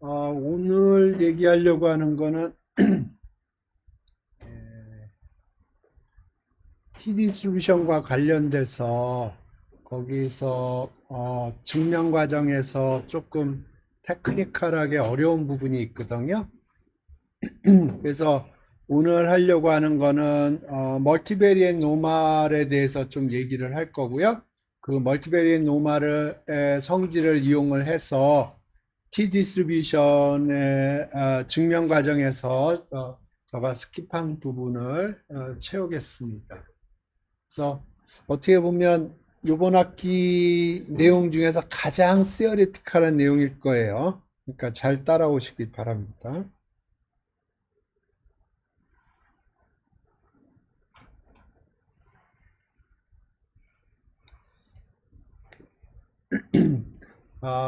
오늘 얘기하려고 하는 거는 T-디스트리뷰션과 관련돼서 거기서 증명 과정에서 조금 테크니컬하게 어려운 부분이 있거든요. 그래서 오늘 하려고 하는 거는 멀티베리엣 노멀에 대해서 좀 얘기를 할 거고요. 그 멀티베리엣 노멀의 성질을 이용을 해서 T-디스트리뷰션의 증명 과정에서 제가 스킵한 부분을 채우겠습니다. 그래서 어떻게 보면 이번 학기 내용 중에서 가장 시어리티컬한 내용일 거예요. 그러니까 잘 따라오시기 바랍니다.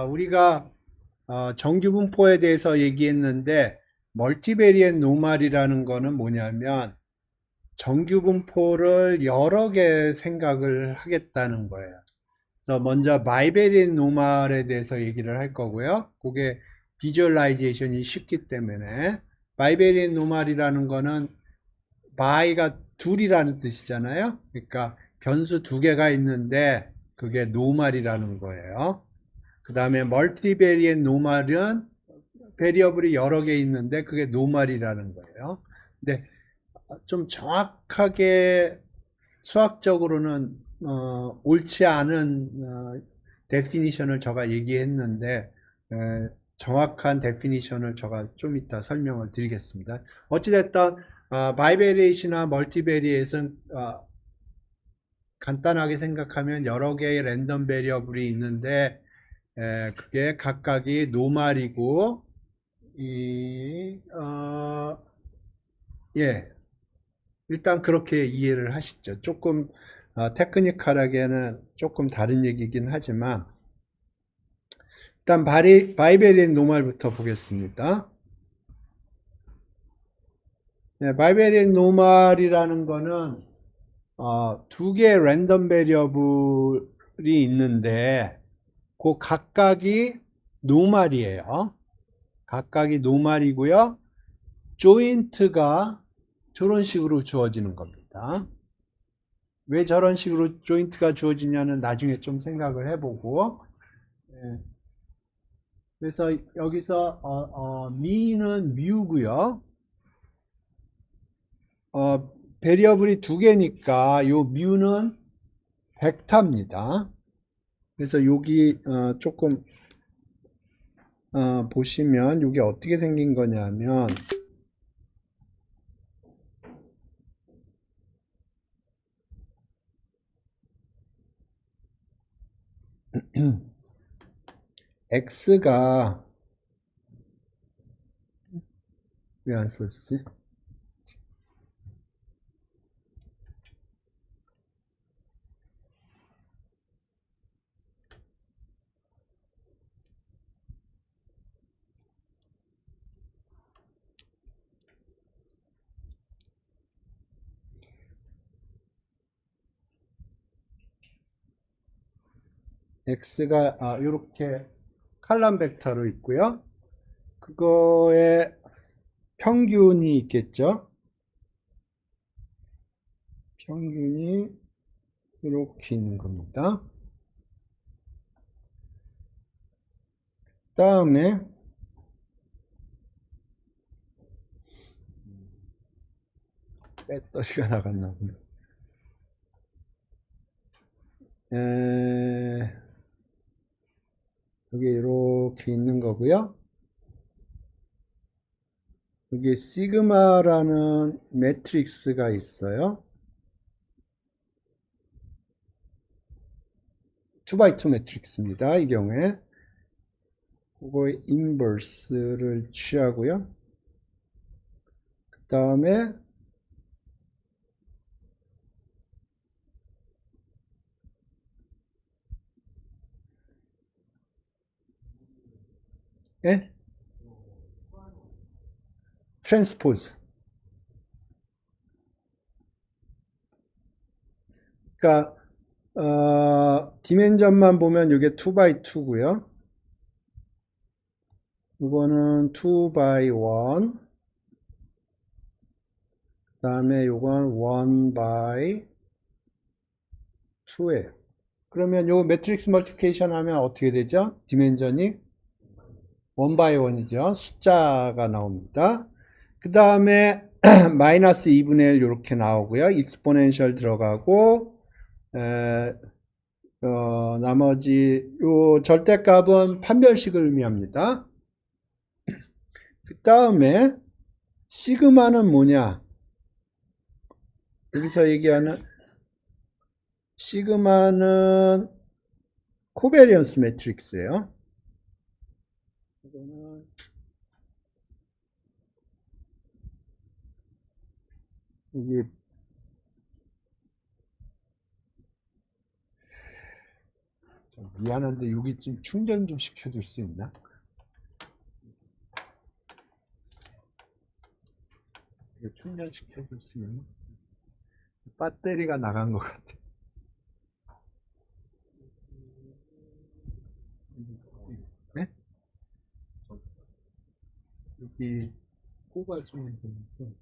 우리가 정규분포에 대해서 얘기했는데 멀티베리엣 노멀이라는 거는 뭐냐면 정규분포를 여러 개 생각을 하겠다는 거예요. 그래서 먼저 바이베리엣 노멀에 대해서 얘기를 할 거고요. 그게 비주얼라이제이션이 쉽기 때문에 바이베리엣 노멀이라는 거는 바이가 둘이라는 뜻이잖아요. 그러니까 변수 두 개가 있는데 그게 노멀이라는 거예요. 그 다음에 멀티베리엣 노멀은 베리어블이 여러 개 있는데 그게 노멀이라는 거예요. 근데 좀 정확하게 수학적으로는 옳지 않은 데피니션을 제가 얘기했는데 정확한 데피니션을 제가 좀 이따 설명을 드리겠습니다. 어찌됐든 바이베리에이트나 멀티베리에이트는 간단하게 생각하면 여러 개의 랜덤 베리어블이 있는데 그게 각각이 노멀이고 예, 일단 그렇게 이해를 하시죠. 조금 테크니컬하게는 조금 다른 얘기긴 하지만 일단 바이베리안 노멀부터 보겠습니다. 네, 바이베리안 노멀이라는 거는 두 개의 랜덤 베리어블이 있는데 그 각각이 노멀이에요. 각각이 노멀이고요. 조인트가 저런 식으로 주어지는 겁니다. 왜 저런 식으로 조인트가 주어지냐는 나중에 좀 생각을 해보고 그래서 여기서 미는 뮤고요. 베리어블이 두 개니까 요 뮤는 벡터입니다. 그래서 여기 조금 보시면 이게 어떻게 생긴 거냐면 x가 왜 안 써지지? x가 이렇게 칼럼 벡터로 있고요. 그거에 평균이 있겠죠. 평균이 이렇게 있는 겁니다. 다음에 배터리가 나갔나 보네. 여기 이렇게 있는 거고요. 여기 시그마라는 매트릭스가 있어요. 2x2 매트릭스입니다. 이 경우에 그거의 인버스를 취하고요. 그 다음에 트랜스포즈. 그러니까 디멘전만 보면 이게 2x2고요. 이거는 2 by 1, 그 다음에 요건 1 by 2예요. 그러면 요 매트릭스 멀티플리케이션 하면 어떻게 되죠? 디멘전이 1 by 1이죠. 숫자가 나옵니다. 그 다음에 마이너스 2분의 1 이렇게 나오고요. 익스포넨셜 들어가고 나머지 요 절대값은 판별식을 의미합니다. 그 다음에 시그마는 뭐냐? 여기서 얘기하는 시그마는 코베리언스 매트릭스예요. 이거는 이게 미안한데 여기 좀 충전 좀 시켜줄 수 있나? 이거 충전 시켜줄 수 있나? 배터리가 나간 것 같아. 네? 여기 꼽아주면 되니까.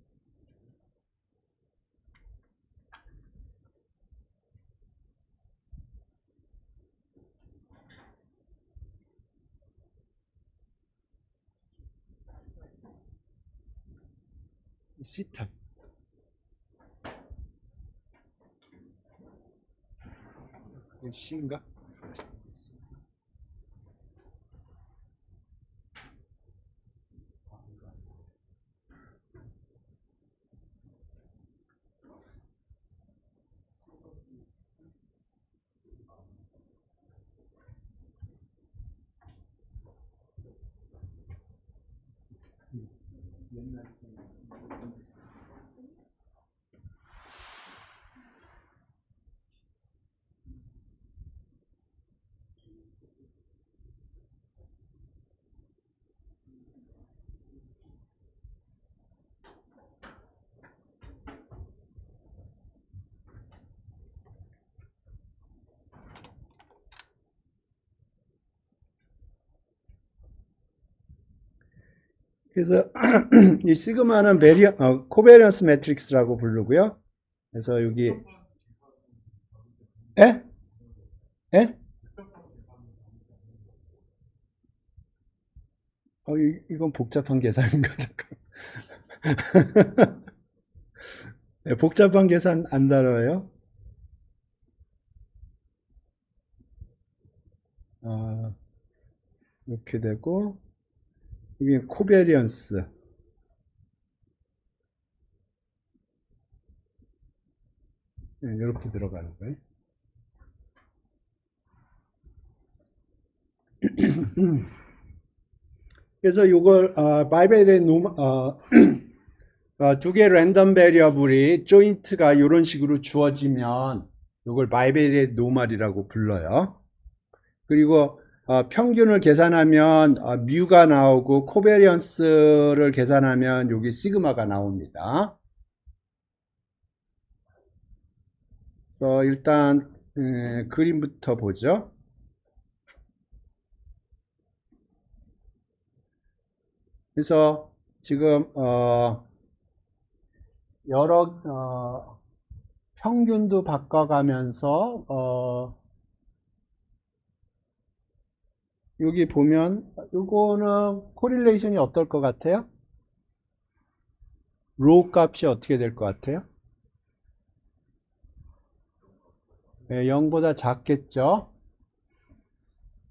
C탑. C인가? 옛날 그래서 이 시그마는 코베리언스 매트릭스라고 부르고요. 그래서 여기 에? 에? 이건 복잡한 계산인가 잠깐. 네, 복잡한 계산 안 다뤄요. 이렇게 되고 이게 코베리언스. 네, 이렇게 들어가는 거예요. 그래서 이걸 바이베리의 두 개 랜덤 베리어블이 조인트가 이런 식으로 주어지면 이걸 바이베리의 노멀이라고 불러요. 그리고 평균을 계산하면 뮤가 나오고 코베리언스를 계산하면 여기 시그마가 나옵니다. 그래서 일단 그림부터 보죠. 그래서 지금 여러 평균도 바꿔가면서 여기 보면 이거는 코릴레이션이 어떨 것 같아요? 로우 값이 어떻게 될 것 같아요? 네, 0보다 작겠죠?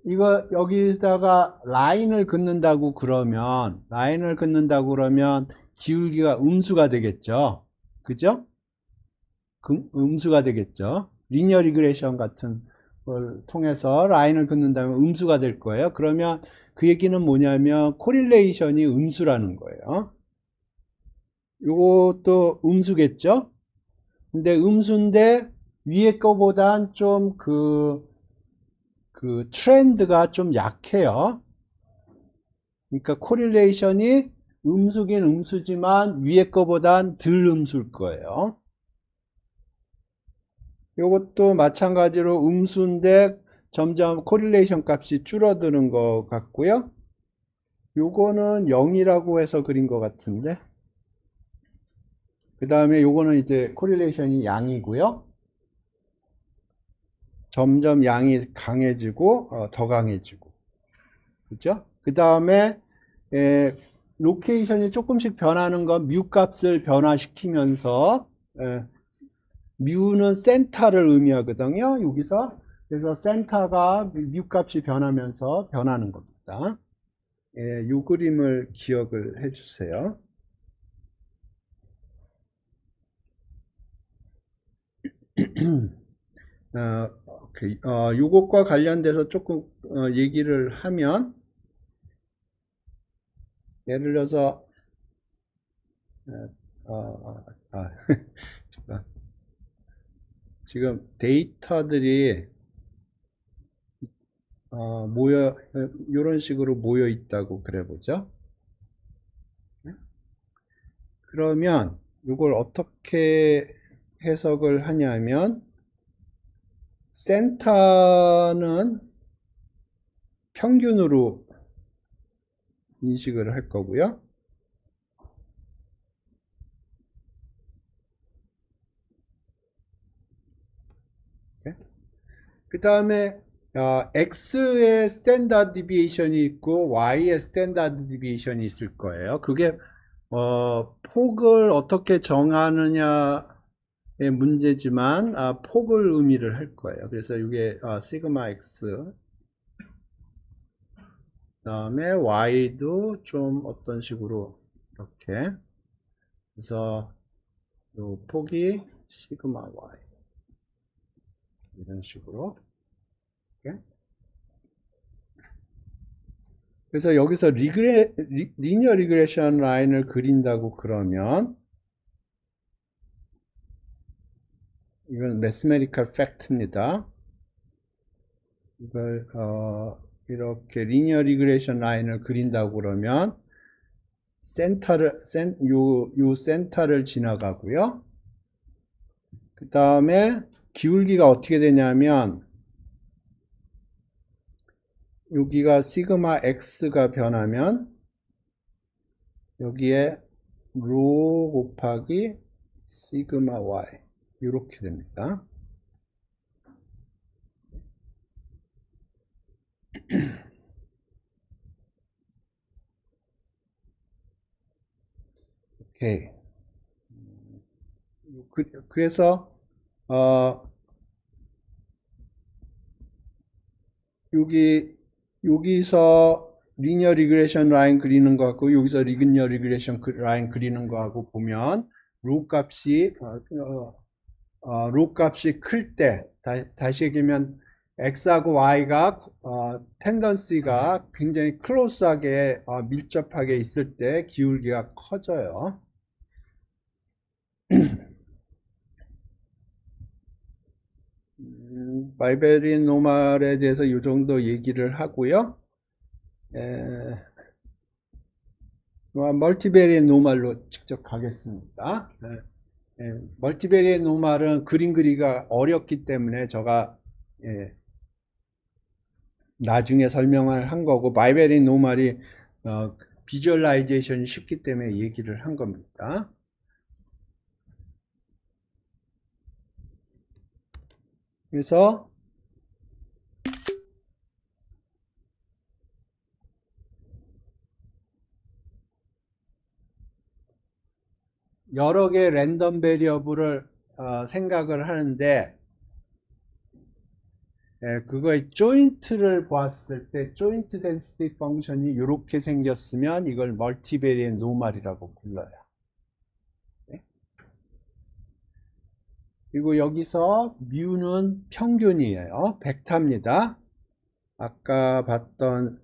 이거 여기다가 라인을 긋는다고 그러면 기울기가 음수가 되겠죠? 그죠? 음수가 되겠죠? 리니어 리그레이션 같은 걸 통해서 라인을 긋는다면 음수가 될 거예요. 그러면 그 얘기는 뭐냐면 코릴레이션이 음수라는 거예요. 요것도 음수겠죠? 근데 음수인데 위에 거보단 좀 그 트렌드가 좀 약해요. 그러니까 코릴레이션이 음수긴 음수지만 위에 거보단 덜 음수일 거예요. 이것도 마찬가지로 음수인데 점점 코릴레이션 값이 줄어드는 것 같고요. 요거는 0이라고 해서 그린 것 같은데, 그 다음에 요거는 이제 코릴레이션이 양이고요. 점점 양이 강해지고 더 강해지고, 그죠? 그 다음에 로케이션이 조금씩 변하는 건 뮤 값을 변화시키면서, 뮤는 센터를 의미하거든요, 여기서. 그래서 센터가 뮤 값이 변하면서 변하는 겁니다. 이 그림을 기억을 해 주세요. 오케이. 요것과 관련돼서 조금 얘기를 하면, 예를 들어서 잠깐. 지금 데이터들이 이런 식으로 모여 있다고 그래 보죠. 그러면 이걸 어떻게 해석을 하냐면, 센터는 평균으로 인식을 할 거고요. 그 다음에 X의 스탠다드 디비에이션이 있고 Y의 스탠다드 디비에이션이 있을 거예요. 그게 폭을 어떻게 정하느냐의 문제지만 폭을 의미를 할 거예요. 그래서 이게 시그마 X, 그 다음에 Y도 좀 어떤 식으로 이렇게, 그래서 요 폭이 시그마 Y 이런 식으로. 이렇게. 그래서 여기서 리니어 리그레션 라인을 그린다고 그러면, 이건 매스메리컬 팩트입니다. 이걸 이렇게 리니어 리그레션 라인을 그린다고 그러면 요 센터를 지나가고요. 그 다음에 기울기가 어떻게 되냐면, 여기가 시그마 X가 변하면 여기에 로 곱하기 시그마 Y 이렇게 됩니다. 오케이. 그래서 여기서 리니어 리그레션 라인 그리는 거 같고, 여기서 리니어 리그레션 라인 그리는 거 하고 보면, 로 값이 클 때, 다시 얘기하면 x하고 y가 텐던시가 굉장히 클로스하게 밀접하게 있을 때 기울기가 커져요. 바이베리안 노멀에 대해서 이 정도 얘기를 하고요. 멀티베리안 노멀로 직접 가겠습니다. 멀티베리안 노멀은 그림 그리기가 어렵기 때문에 제가 나중에 설명을 한 거고, 바이베리안 노멀이 비주얼라이제이션이 쉽기 때문에 얘기를 한 겁니다. 그래서 여러 개의 랜덤 베리어블을 생각을 하는데, 그거의 조인트를 보았을 때 조인트 덴시티 펑션이 이렇게 생겼으면 이걸 멀티베리안 노멀이라고 불러요. 네? 그리고 여기서 뮤는 평균이에요. 벡터입니다. 아까 봤던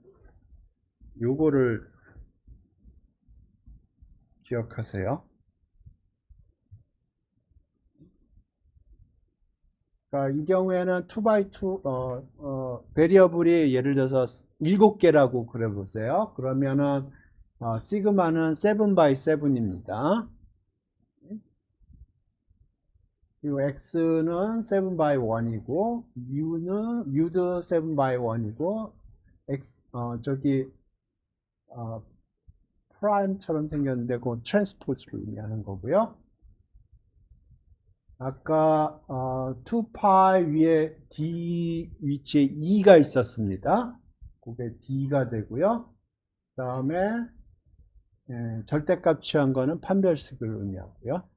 요거를 기억하세요. 그러니까 이 경우에는 2x2 베리어블이 예를 들어서 7개라고 그래 보세요. 그러면은 시그마는 7x7입니다. 그리고 x는 7x1이고 뮤도 7x1이고 프라임처럼 생겼는데 그건 트랜스포즈를 의미하는 거고요. 아까 2파이 위에 D 위치에 E가 있었습니다. 그게 D가 되고요. 그 다음에 절대값 취한 거는 판별식을 의미하고요.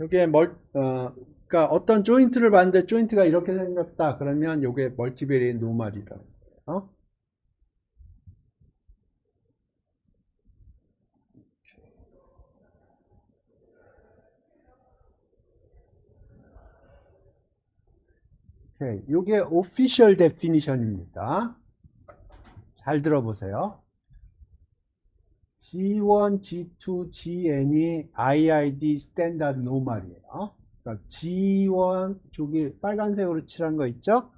이게 그러니까 어떤 조인트를 봤는데 조인트가 이렇게 생겼다 그러면 이게 멀티베리의 노멀이라는 거예요. 오케이. 이게 official definition입니다. 잘 들어보세요. G1, G2, Gn이 IID 스탠다드 노멀이에요. 그러니까 G1 저기 빨간색으로 칠한 거 있죠?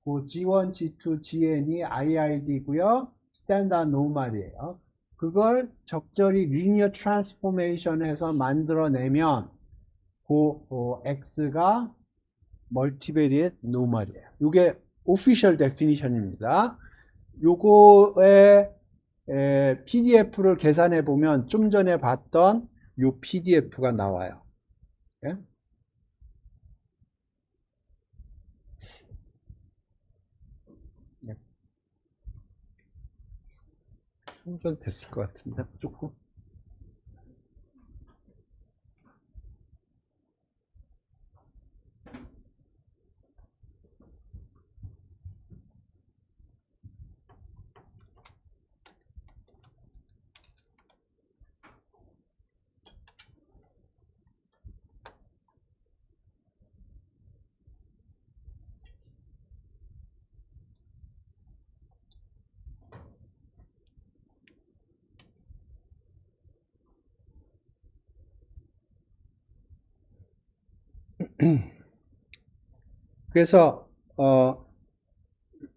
그 G1, G2, Gn이 IID고요. 스탠다드 노멀이에요. 그걸 적절히 리니어 트랜스포메이션 해서 만들어내면 그 X가 멀티베리엣 노멀이에요. 이게 오피셜 데피니션입니다. 요거의 PDF를 계산해 보면 좀 전에 봤던 요 PDF가 나와요. 예? 충전됐을 것 같은데 조금. 그래서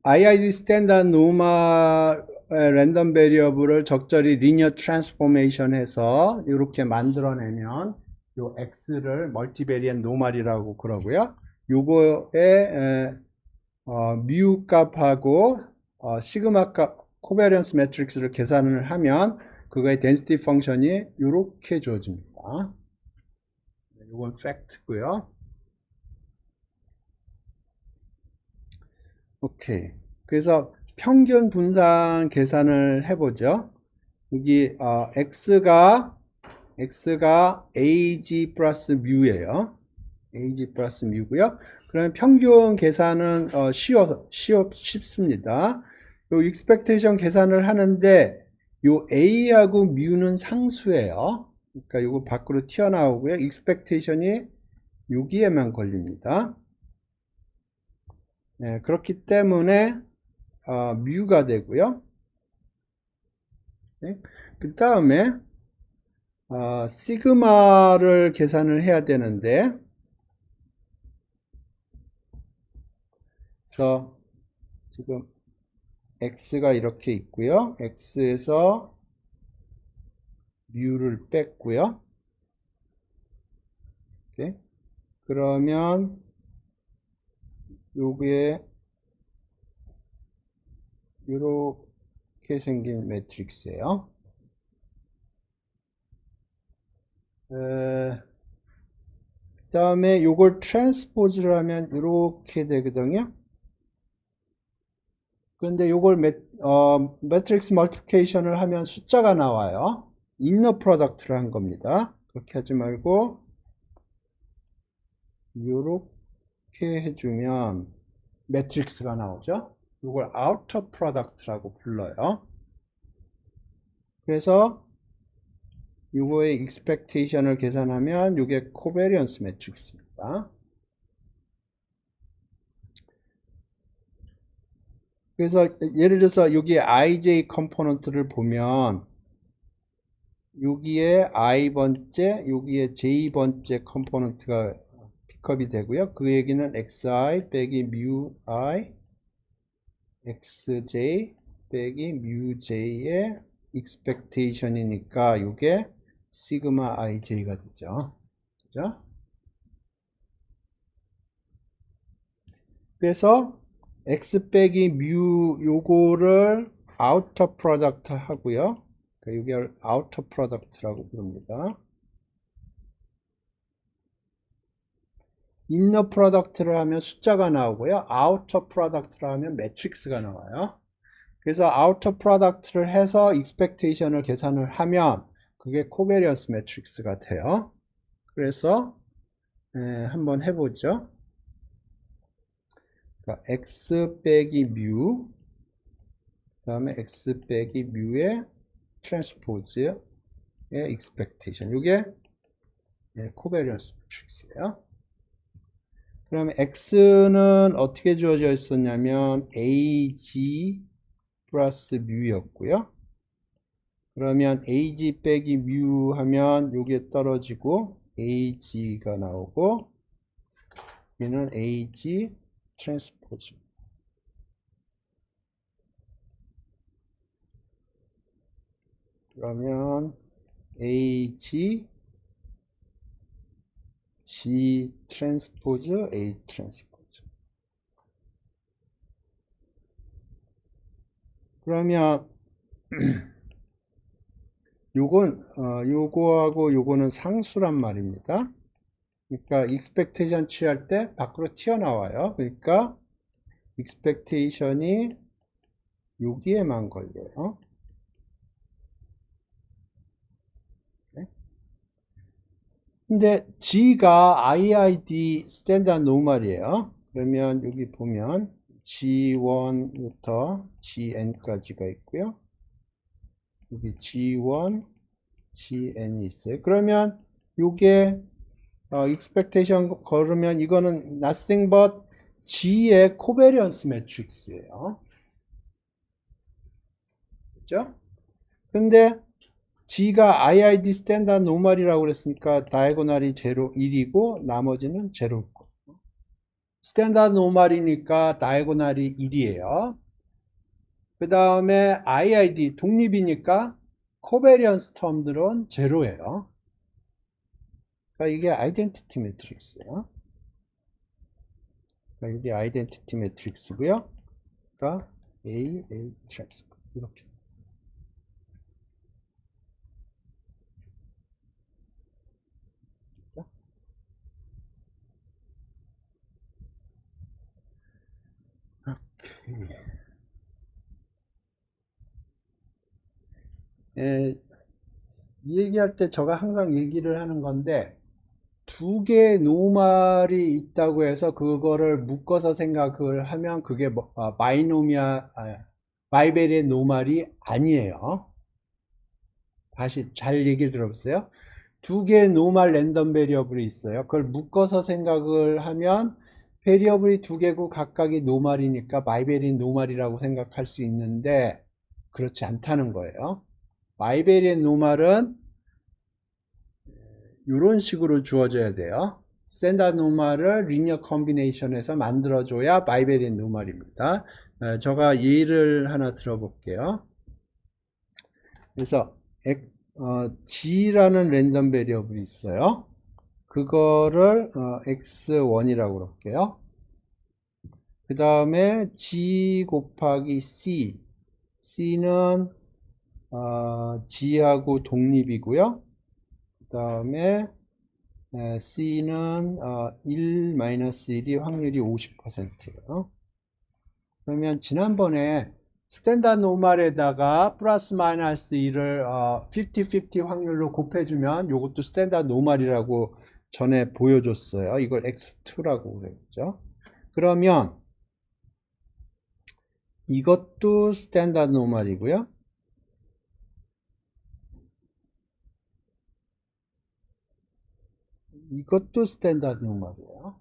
IID 스탠다드 노멀 랜덤 베리어블을 적절히 리니어 트랜스포메이션 해서 이렇게 만들어내면 요 X를 멀티베리언 노멀이라고 그러고요. 요거의 뮤 값하고 시그마 값 코베리언스 매트릭스를 계산을 하면 그거의 덴시티 펑션이 이렇게 주어집니다. 이건 팩트고요. 오케이. 그래서 평균 분산 계산을 해보죠. 여기 x가 ag 플러스 뮤예요. ag 플러스 뮤고요. 그러면 평균 계산은 쉽습니다. 요 익스펙테이션 계산을 하는데 요 a하고 뮤는 상수예요. 그러니까 요거 밖으로 튀어나오고요. 익스펙테이션이 여기에만 걸립니다. 네, 그렇기 때문에 뮤가 되고요. 네, 그 다음에 시그마를 계산을 해야 되는데, 그래서 지금 x가 이렇게 있고요. x에서 뮤를 뺐고요. 오케이. 그러면 요게 이렇게 생긴 매트릭스예요. 그 다음에 요걸 트랜스포즈를 하면 이렇게 되거든요. 그런데 요걸 매트릭스 멀티플리케이션을 하면 숫자가 나와요. 인너 프로덕트를 한 겁니다. 그렇게 하지 말고 이렇게 해주면 매트릭스가 나오죠. 이걸 아우터 프로덕트라고 불러요. 그래서 이거의 익스펙테이션을 계산하면 이게 코베리언스 매트릭스입니다. 그래서 예를 들어서 여기에 ij 컴포넌트를 보면 여기에 i번째, 여기에 j번째 컴포넌트가 픽업이 되고요. 그 얘기는 xi 빼기 mu i xj 빼기 mu j의 익스펙테이션이니까 이게 시그마 ij가 되죠. 그죠? 그래서 x 빼기 뮤 요거를 아우터 프로덕트 하고요. 이걸 아우터 프로덕트라고 부릅니다. 인너 프로덕트를 하면 숫자가 나오고요. 아우터 프로덕트를 하면 매트릭스가 나와요. 그래서 아우터 프로덕트를 해서 익스펙테이션을 계산을 하면 그게 코베리언스 매트릭스가 돼요. 그래서 한번 해보죠. 그러니까 x 빼기 뮤, 그 다음에 x 빼기 뮤의 트랜스포즈의 익스펙테이션. 이게 코베리언스 매트릭스예요. 그러면 x는 어떻게 주어져 있었냐면 ag 플러스 뮤였고요. 그러면 ag 빼기 뮤 하면 요게 떨어지고 ag가 나오고 얘는 ag 트랜스포즈. 그러면 ag g 트랜스포즈 a 트랜스포즈. 그러면 요거하고 요거는 상수란 말입니다. 그러니까 익스펙테이션 취할 때 밖으로 튀어나와요. 그러니까 익스펙테이션이 여기에만 걸려요. 근데 G가 IID 스탠다드 노멀이에요. 그러면 여기 보면 G1부터 GN까지가 있고요. 여기 G1, GN이 있어요. 그러면 요게 expectation 걸으면 이거는 nothing but G의 코베리언스 매트릭스예요. 그죠? 근데 G가 IID 스탠다드 노멀이라고 그랬으니까 다이고널이 0, 1이고 나머지는 0고 스탠다드 노멀이니까 다이고널이 1이에요. 그 다음에 IID 독립이니까 코베리언스 텀들은 0예요. 그러니까 이게 아이덴티티 매트릭스예요. 그러니까 이게 아이덴티티 매트릭스고요. 그러니까 A 트랜스포즈 이렇게. 이 얘기할 때 제가 항상 얘기를 하는 건데 두 개의 노말이 있다고 해서 그거를 묶어서 생각을 하면 그게 마이베리의 노말이 아니에요. 다시 잘 얘기 들어보세요. 두 개의 노말 랜덤 베리어블이 있어요. 그걸 묶어서 생각을 하면 베리어블이 두 개고 각각이 노말이니까 마이베리 노말이라고 생각할 수 있는데 그렇지 않다는 거예요. 마이베리의 노말은 이런 식으로 주어져야 돼요. 스탠다드 노말을 리니어 컨비네이션에서 만들어줘야 마이베리의 노말입니다. 제가 예를 하나 들어볼게요. 그래서 G라는 랜덤 베리어블이 있어요. 그거를 X1이라고 그럴게요. 그 다음에 G 곱하기 C. C는 G하고 독립이고요. 그 다음에 C는 1-1이 확률이 50%예요. 그러면 지난번에 스탠다드 노멀에다가 플러스 마이너스 1을 50-50 확률로 곱해주면 이것도 스탠다드 노멀이라고 전에 보여줬어요. 이걸 X2라고 그랬죠. 그러면 이것도 스탠다드 노멀이고요. 이것도 스탠다드 노멀이에요.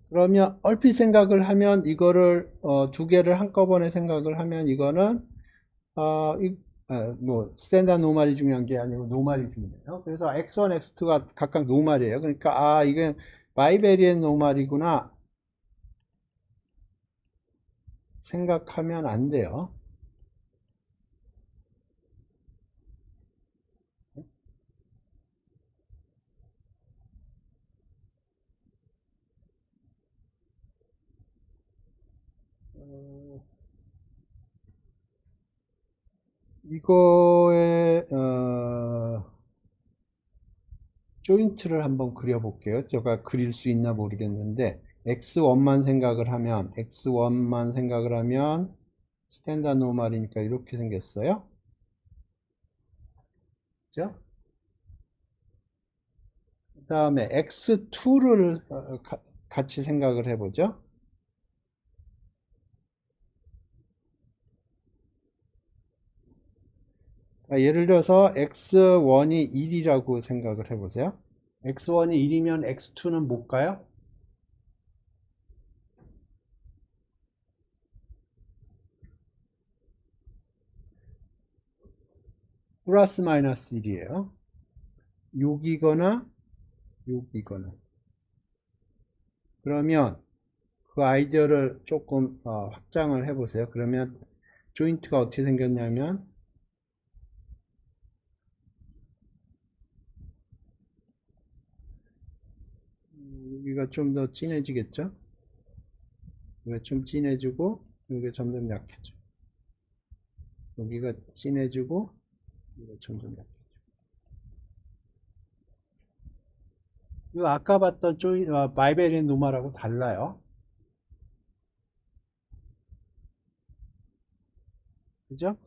그러면 얼핏 생각을 하면 이거를 두 개를 한꺼번에 생각을 하면 이거는 뭐 스탠다드 노멀이 중요한 게 아니고 노멀이 중요해요. 그래서 X1, X2가 각각 노멀이에요. 그러니까 이게 바이베리안 노멀이구나 생각하면 안 돼요. 이거에 조인트를 한번 그려볼게요. 제가 그릴 수 있나 모르겠는데 x1만 생각을 하면 스탠다드 노멀이니까 이렇게 생겼어요. 그죠? 그 다음에 x2를 같이 생각을 해보죠. 예를 들어서 x1이 1이라고 생각을 해보세요. x1이 1이면 x2는 뭘까요? 플러스 마이너스 1이에요. 여기거나 여기거나. 그러면 그 아이디어를 조금 확장을 해보세요. 그러면 조인트가 어떻게 생겼냐면 여기가 좀 더 진해지겠죠? 여기가 좀 진해지고 여기가 점점 약해져. 여기가 진해지고 여기가 점점 약해져. 이거 아까 봤던 바이베리안 노마하고 달라요. 그죠?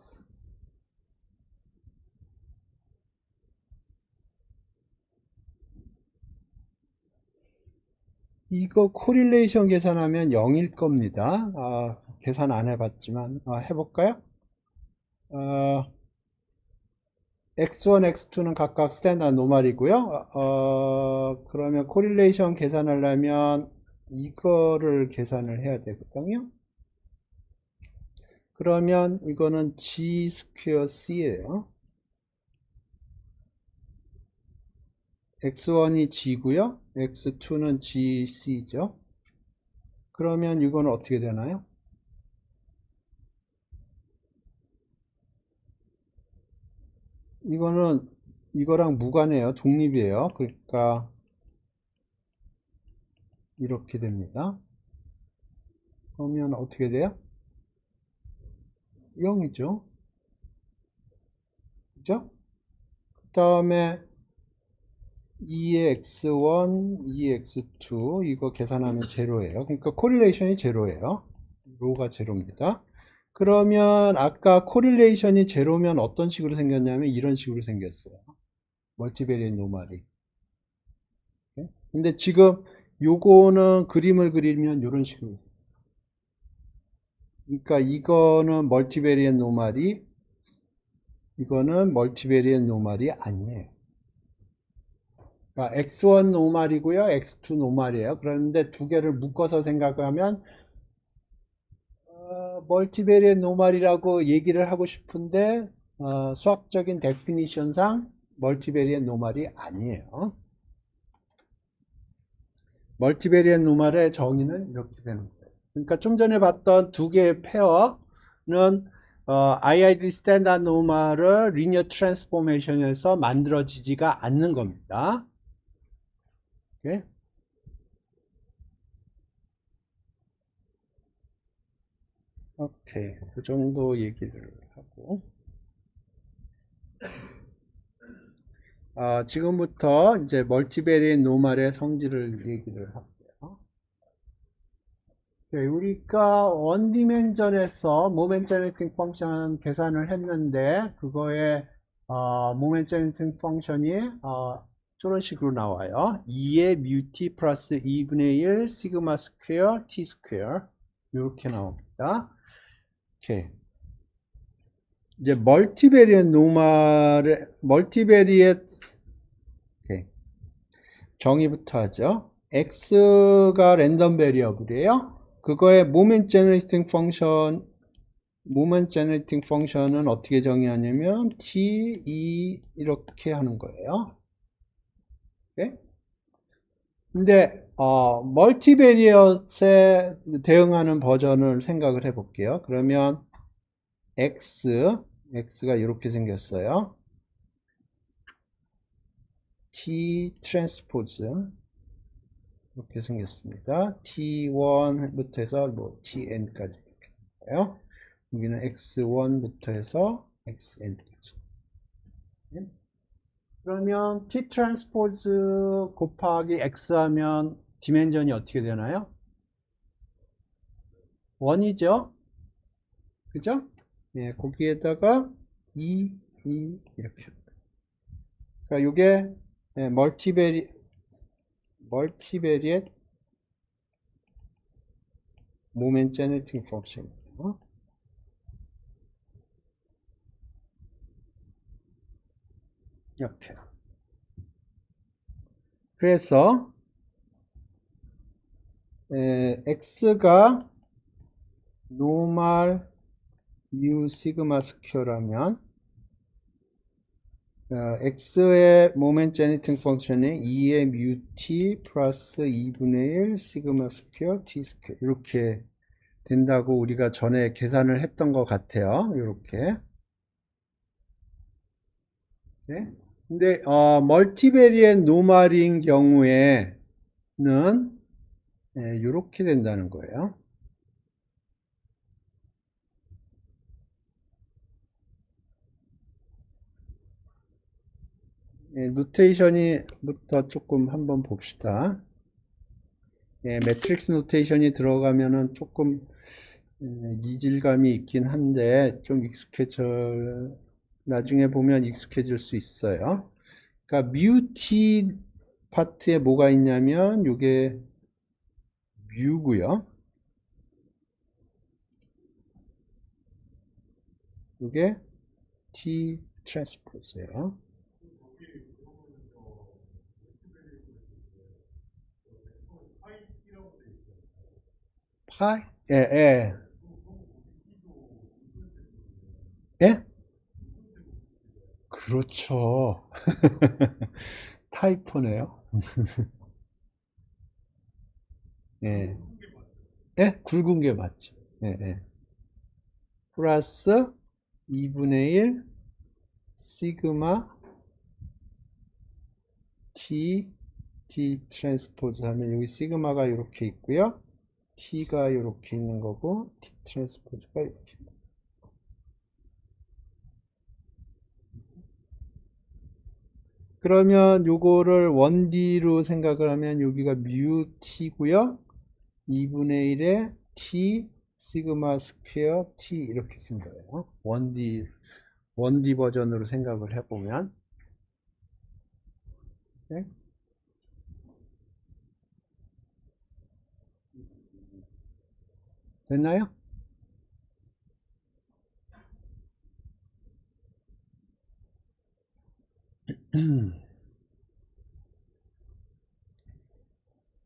이거 코릴레이션 계산하면 0일 겁니다. 계산 안 해봤지만 해볼까요? x1, x2는 각각 스탠다드 노멀이고요. 그러면 코릴레이션 계산하려면 이거를 계산을 해야 되거든요. 그러면 이거는 g 스퀘어 c예요. x1이 g고요. x2는 gc죠. 그러면 이거는 어떻게 되나요? 이거는 이거랑 무관해요. 독립이에요. 그러니까 이렇게 됩니다. 그러면 어떻게 돼요? 0이죠. 그죠? 그 다음에 2의 x1, 2의 x2 이거 계산하면 제로예요. 그러니까 코릴레이션이 제로예요. 로가 제로입니다. 그러면 아까 코릴레이션이 제로면 어떤 식으로 생겼냐면 이런 식으로 생겼어요. 멀티베리엣 노멀이. 근데 지금 요거는 그림을 그리면 이런 식으로. 그러니까 이거는 멀티베리엣 노멀이, 이거는 멀티베리엣 노멀이 아니에요. 그러니까 x1 노멀이고요, x2 노멀이에요. 그런데 두 개를 묶어서 생각하면 멀티베리엣 노멀이라고 얘기를 하고 싶은데 수학적인 데피니션상 멀티베리엣 노멀이 아니에요. 멀티베리엣 노멀의 정의는 이렇게 되는 거예요. 그러니까 좀 전에 봤던 두 개의 페어는 IID 스탠다드 노멀을 리니어 트랜스포메이션에서 만들어지지가 않는 겁니다. 오케이? 오케이. 그 정도 얘기를 하고 지금부터 이제 멀티베리엣 노멀의 성질을 얘기를 할게요. 네, 우리가 원디멘전에서 모멘트 제너레이팅 펑션 계산을 했는데 그거의 모멘트 제너레이팅 펑션이 저런 식으로 나와요. 2의 뮤t 플러스 2분의 1 시그마 스퀘어 t 스퀘어 이렇게 나옵니다. 오케이. 이제 멀티베리엣 노멀의 멀티베리엣 정의부터 하죠. x가 랜덤 베리어블이에요. 그거의 모멘트 제너레이팅 펑션은 어떻게 정의하냐면 t, e 이렇게 하는 거예요. 오케이? 근데 멀티베리엇에 대응하는 버전을 생각을 해 볼게요. 그러면 x가 이렇게 생겼어요. t 트랜스포즈 이렇게 생겼습니다. t1부터 해서 뭐 tn까지 이렇게 생겨요. 여기는 x1부터 해서 x and x. 그러면 t 트랜스포즈 곱하기 x 하면 디멘전이 어떻게 되나요? 1이죠? 그죠? 예, 거기에다가 2 이렇게. 그러니까 요게 멀티베리엣 모멘 제너레이팅 펑션이에요. 이렇게. 그래서 x가 노멀 뮤 시그마 스퀘어라면 x의 모멘 제너레이팅 펑션이 2의 뮤 t 플러스 2분의 1 시그마 스퀘어 t 스퀘어 이렇게 된다고 우리가 전에 계산을 했던 것 같아요. 이렇게. 네? 근데 멀티베리엣 노멀인 경우에는 이렇게 된다는 거예요. 노테이션이부터 조금 한번 봅시다. 매트릭스 노테이션이 들어가면은 조금 이질감이 있긴 한데 좀 나중에 보면 익숙해질 수 있어요. 그러니까 뮤t 파트에 뭐가 있냐면 요게 뮤고요. 요게 t 트랜스포즈예요. 파이? 예. 예? 그렇죠. 타이퍼네요. 예. 예? 굵은 게 맞죠. 예. 플러스 2분의 1 시그마 t 트랜스포즈 하면 여기 시그마가 이렇게 있고요. t가 이렇게 있는 거고 t 트랜스포즈가 이렇게 있는 거고. 그러면 요거를 1D로 생각을 하면 여기가 뮤 t고요. 2분의 1에 t 시그마 스퀘어 t 이렇게 쓴 거예요. 1D 버전으로 생각을 해보면. 네? 됐나요?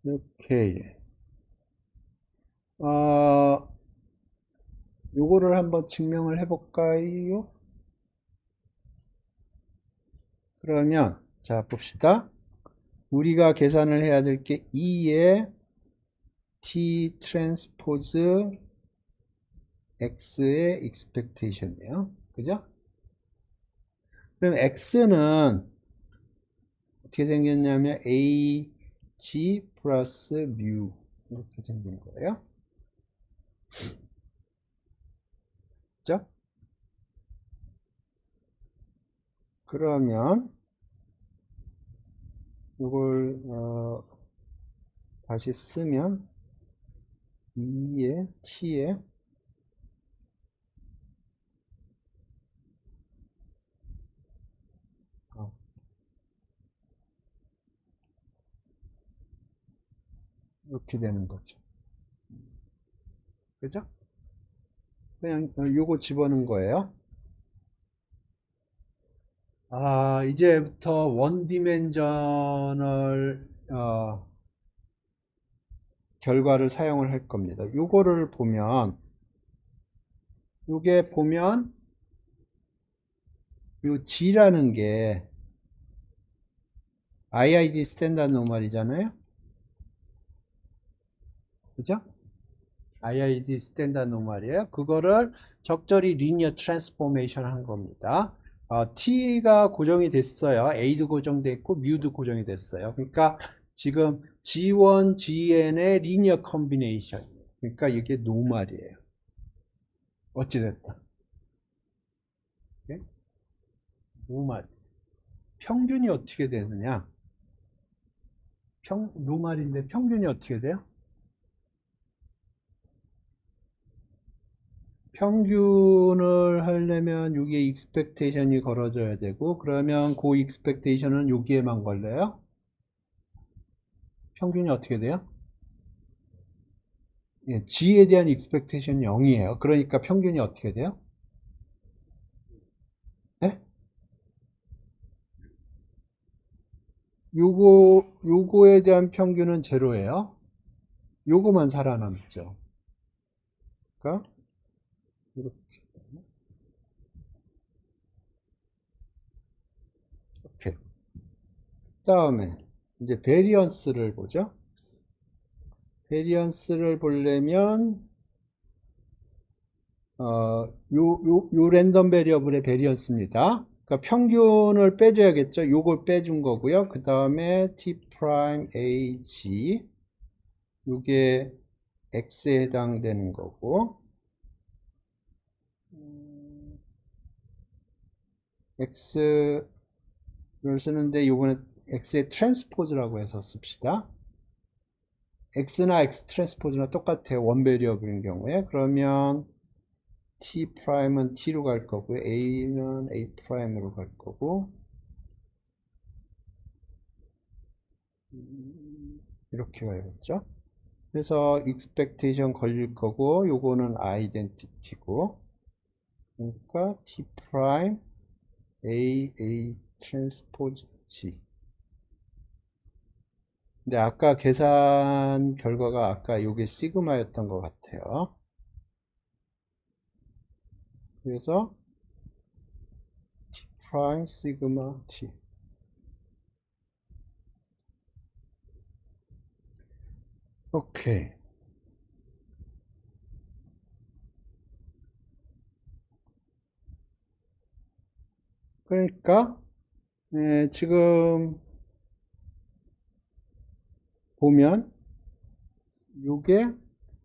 오케이. 요거를 한번 증명을 해볼까요? 그러면 자 봅시다. 우리가 계산을 해야 될 게 2의 t 트랜스포즈 x의 expectation이에요. 그죠? 그럼 x는 어떻게 생겼냐면 a g 플러스 뮤 이렇게 생긴 거예요. 그죠? 그러면 이걸 다시 쓰면 2의 t에 이렇게 되는 거죠. 그죠? 그냥 요거 집어넣은 거예요. 이제부터 원디멘저널 결과를 사용을 할 겁니다. 요거를 보면 요게 보면 요 G라는 게 IID 스탠다드 노멀이잖아요. 그죠? IID 스탠다드 노멀이에요. 그거를 적절히 리니어 트랜스포메이션 한 겁니다. T가 고정이 됐어요. A도 고정돼 있고 뮤도 고정이 됐어요. 그러니까 지금 G1, Gn의 리니어 컨비네이션. 그러니까 이게 노멀이에요. 어찌됐다. 네? 노말. 평균이 어떻게 되느냐? 노말인데 평균이 어떻게 돼요? 평균을 하려면 여기에 expectation이 걸어져야 되고, 그러면 그 expectation은 여기에만 걸려요? 평균이 어떻게 돼요? 예, G에 대한 expectation이 0이에요. 그러니까 평균이 어떻게 돼요? 네? 요거에 대한 평균은 제로예요. 요거만 살아남죠. 그러니까 이렇게. 이렇게. 다음에 이제 베리언스를 보죠. 베리언스를 보려면 요 랜덤 베리어블의 베리언스입니다. 그러니까 평균을 빼줘야겠죠. 요걸 빼준 거고요. 그 다음에 t 프라임 a g 요게 x에 해당되는 거고, x를 쓰는데 요번에 x의 트랜스포즈라고 해서 씁시다. x나 x 트랜스포즈나 똑같아요. 원 베리어블인 경우에. 그러면 t 프라임은 t로 갈 거고요. a는 a 프라임으로 갈 거고, 이렇게 가야겠죠. 그래서 expectation 걸릴 거고, 요거는 identity고, 그러니까 t 프라임 a 트랜스포즈 g. 근데 아까 계산 결과가 아까 요게 시그마였던 것 같아요. 그래서 t 프라임 시그마 t. 오케이. 그러니까 지금 보면 요게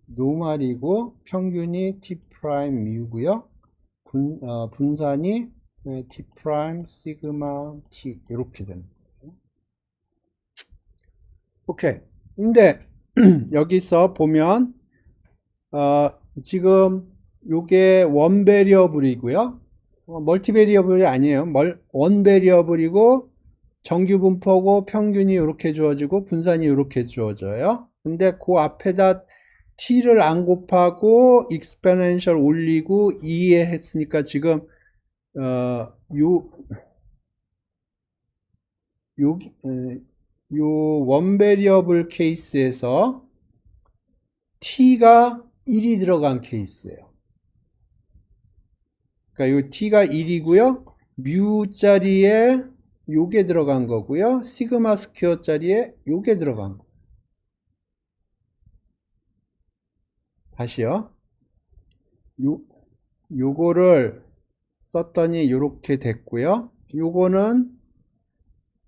노말이고 평균이 t 프라임 뮤고요. 분산이 t 프라임 시그마 t 이렇게 되는 거죠. 오케이. 근데 여기서 보면 지금 요게 원 베리어블이고요. 멀티 베리어블이 아니에요. 원 베리어블이고 정규 분포고 평균이 이렇게 주어지고 분산이 이렇게 주어져요. 근데 그 앞에다 t를 안 곱하고 익스포넨셜 올리고 2에 했으니까 지금 요 원베리어블 케이스에서 t가 1이 들어간 케이스예요. 그러니까 요 t가 1이고요. 뮤 자리에 요게 들어간 거고요. 시그마 스퀘어 자리에 요게 들어간 거. 다시요. 요거를 썼더니 요렇게 됐고요. 요거는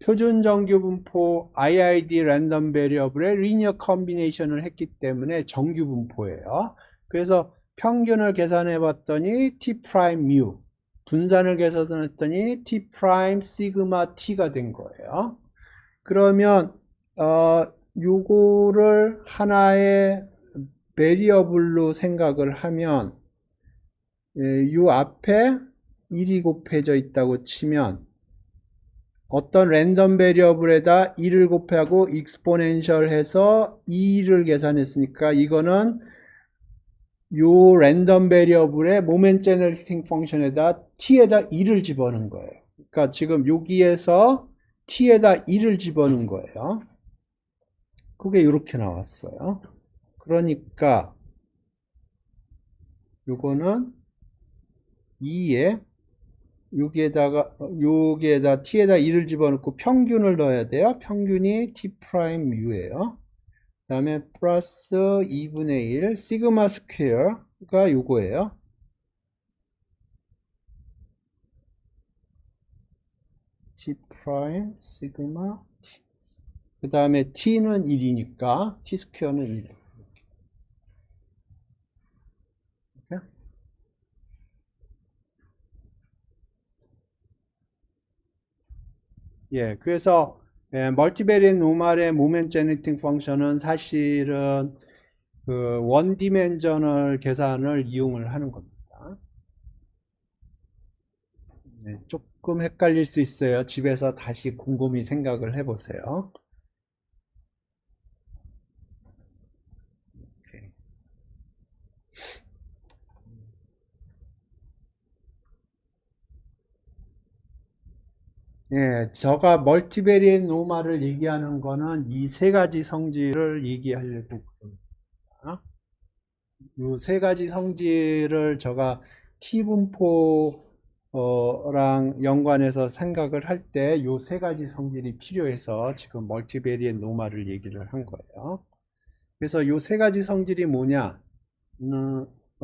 표준 정규 분포 IID 랜덤 베리어블의 리니어 컨비네이션을 했기 때문에 정규 분포예요. 그래서 평균을 계산해 봤더니 t 프라임 뮤, 분산을 계산했더니 t 프라임 시그마 t가 된 거예요. 그러면 요거를 하나의 베리어블로 생각을 하면 요 앞에 1이 곱해져 있다고 치면 어떤 랜덤 베리어블에다 1을 곱하고 익스포넨셜 해서 2를 계산했으니까 이거는 요 랜덤 베리어블의 모멘트 제너레이팅 펑션에다 t에다 1을 집어넣은 거예요. 그러니까 지금 여기에서 t에다 1을 집어넣은 거예요. 그게 이렇게 나왔어요. 그러니까 요거는 2에 여기에다 t에다 1을 집어넣고 평균을 넣어야 돼요. 평균이 t 프라임 뮤예요. 그 다음에 플러스 2분의 1 시그마 스퀘어가 요거예요. t 프라임 시그마 t. 그 다음에 t는 1이니까 t 스퀘어는 1. 예, 그래서 멀티베리엣 노멀의 모멘트 제너레이팅 펑션은 사실은 그 원 디멘셔널 계산을 이용을 하는 겁니다. 네, 조금 헷갈릴 수 있어요. 집에서 다시 곰곰이 생각을 해보세요. 오케이. 예, 제가 멀티베리엣 노멀을 얘기하는 거는 이 세 가지 성질을 얘기하려고 그럽니다. 이 세 가지 성질을 제가 T분포랑 연관해서 생각을 할 때 이 세 가지 성질이 필요해서 지금 멀티베리엣 노멀을 얘기를 한 거예요. 그래서 이 세 가지 성질이 뭐냐?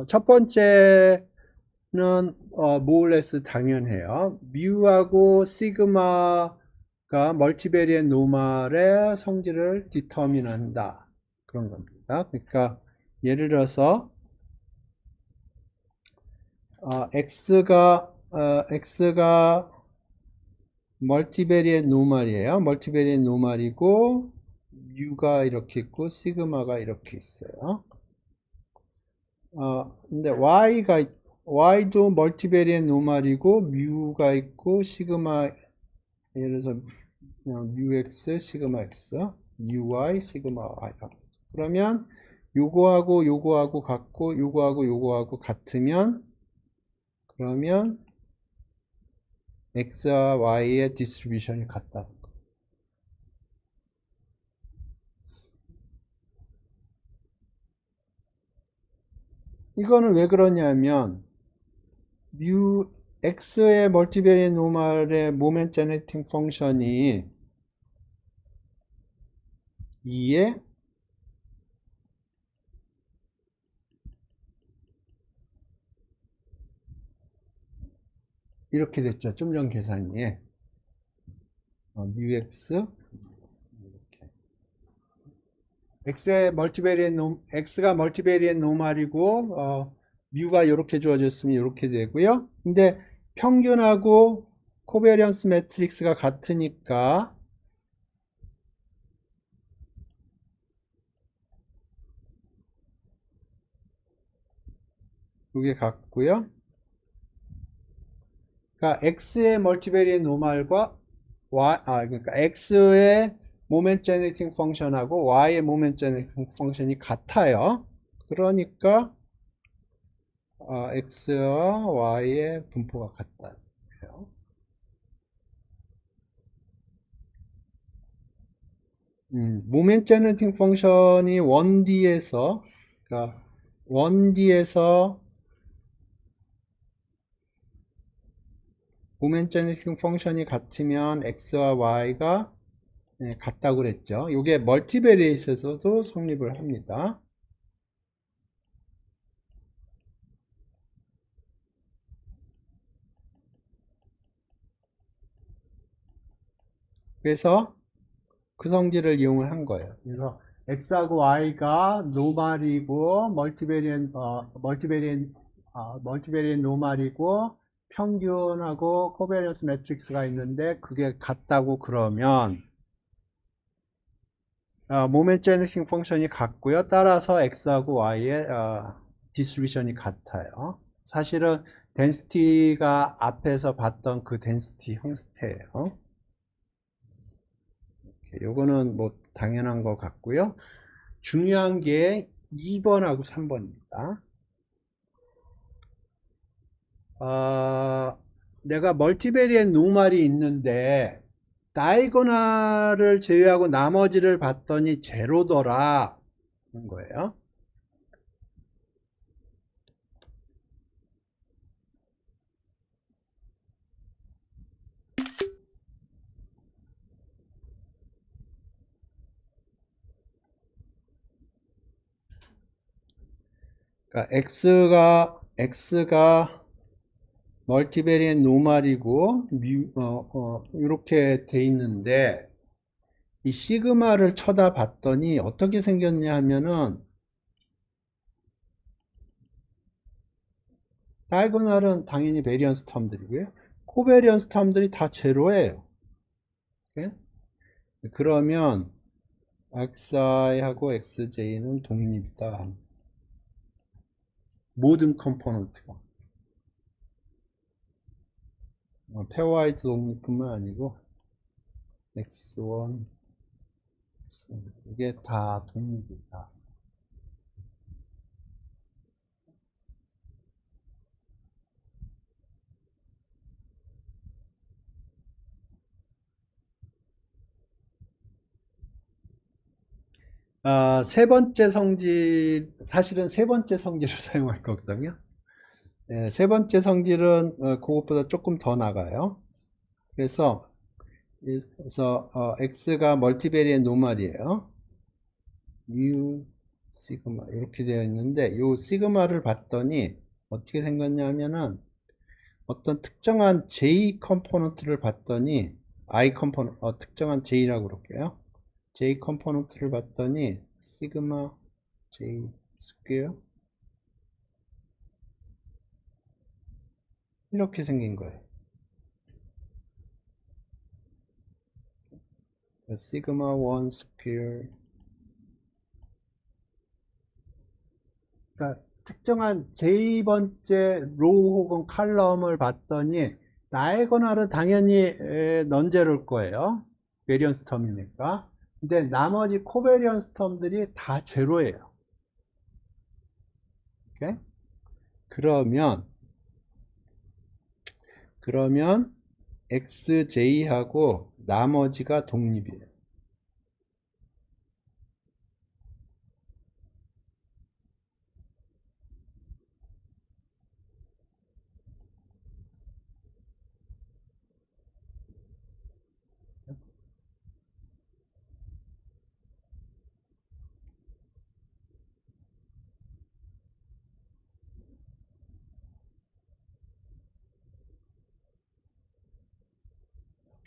첫 번째는 모어레스 당연해요. 뮤하고 시그마가 멀티베리엣 노멀의 성질을 디터민한다. 그런 겁니다. 그러니까 예를 들어서 x가 멀티베리엣 노멀이에요. 멀티베리엣 노멀이고 뮤가 이렇게 있고 시그마가 이렇게 있어요. 근데 y도 멀티베리엣 노멀이고 뮤가 있고 시그마, 예를 들어서 뮤x 시그마 x, 뮤y 시그마 y. 그러면 요거하고 요거하고 같고 요거하고 요거하고 같으면, 그러면 x와 y의 디스트리뷰션이 같다. 이거는 왜 그러냐면 뮤 x의 멀티베리엣 노멀의 모멘트 제너레이팅 펑션이 2에 이렇게 됐죠. 좀 전 계산이 뮤x 이렇게 x가 멀티베리엣 노멀이고 뮤가 이렇게 주어졌으면 이렇게 되고요. 근데 평균하고 코베리언스 매트릭스가 같으니까 이게 같고요. 그러니까 x의 멀티베리엣 노멀과 그러니까 x의 모멘트 제너레이팅 펑션하고 y의 모멘트 제너레이팅 펑션이 같아요. 그러니까 x와 y의 분포가 같다. 모멘트 제너레이팅 펑션이 1D에서, 그러니까 1D에서 모멘트 제너레이팅 펑션이 같으면 x와 y가 같다고 그랬죠. 이게 멀티베리에이트에서도 성립을 합니다. 그래서 그 성질을 이용을 한 거예요. 그래서 x하고 y가 노멀이고 멀티베리엣 노멀이고 평균하고 코베리언스 매트릭스가 있는데 그게 같다고 그러면 모멘트 제너레이팅 펑션이 같고요. 따라서 x하고 y의 디스트리뷰션이 같아요. 사실은 덴시티가 앞에서 봤던 그 덴시티 형태예요. 요거는 뭐 당연한 것 같고요. 중요한 게 2번하고 3번입니다. 내가 멀티베리엣 노멀이 있는데 다이고널을 제외하고 나머지를 봤더니 제로더라 는 거예요. 그러니까 x가 멀티베리엣 노멀이고 이렇게 돼 있는데 이 시그마를 쳐다봤더니 어떻게 생겼냐 하면은 다이고널은 당연히 베리언스 텀들이고요. 코베리언스 텀들이 다 제로예요. 오케이? 그러면 xi하고 xj는 독립이다. 모든 컴포넌트가. 페어와이즈 독립뿐만 아니고 x1, 이게 다 독립이다. 세 번째 성질, 사실은 세 번째 성질을 사용할 거거든요. 네, 세 번째 성질은 그것보다 조금 더 나가요. 그래서 x가 멀티베리의 노멀이에요. mu 시그마 이렇게 되어 있는데 이 시그마를 봤더니 어떻게 생겼냐면은 어떤 특정한 j 컴포넌트를 봤더니 i 컴포넌트 특정한 j라고 그럴게요. j 컴포넌트를 봤더니 시그마 j 스퀘어 이렇게 생긴 거예요. 시그마 1 스퀘어. 그러니까 특정한 j번째 로우 혹은 칼럼을 봤더니 다이아고널은 당연히 넌제로일 거예요. 베리언스 텀이니까. 근데 나머지 코베리언스 텀들이 다 제로예요. 오케이? 그러면 xj하고 나머지가 독립이에요.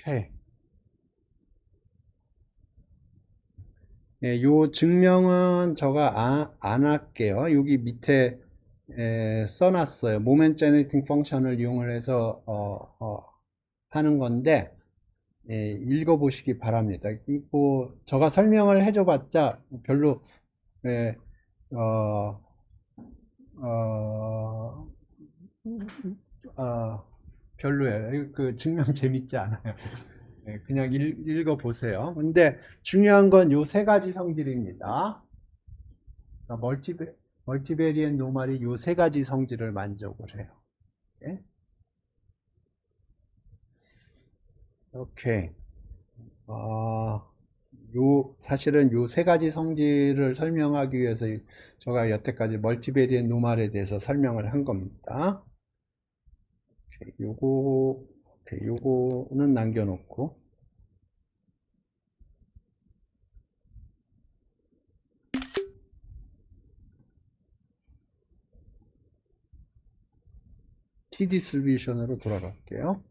오케이. 예, 요 증명은 제가 안 할게요. 여기 밑에 써놨어요. 모멘트 제너레이팅 펑션을 이용을 해서 하는 건데 읽어보시기 바랍니다. 뭐 제가 설명을 해줘봤자 별로 예, 어, 어, 별로예요. 그 증명 재밌지 않아요. 그냥 읽어보세요. 근데 중요한 건 요 세 가지 성질입니다. 멀티베리언 노멀이 요 세 가지 성질을 만족을 해요. 오케이. 사실은 요 세 가지 성질을 설명하기 위해서 제가 여태까지 멀티베리언 노멀에 대해서 설명을 한 겁니다. 오케이, 요거는 남겨놓고. T 디스트리뷰션으로 돌아갈게요.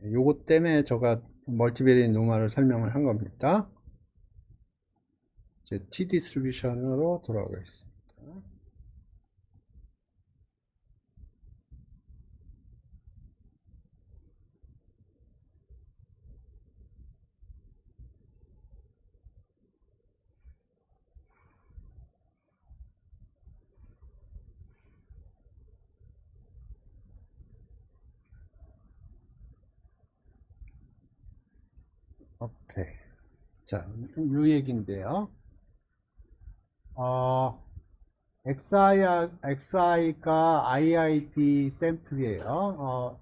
요거 때문에 제가 멀티베리언 노멀을 설명을 한 겁니다. 이제 T 디스트리뷰션으로 돌아가겠습니다. 오케이. 자, 요 얘기인데요. XI가 IID 샘플이에요.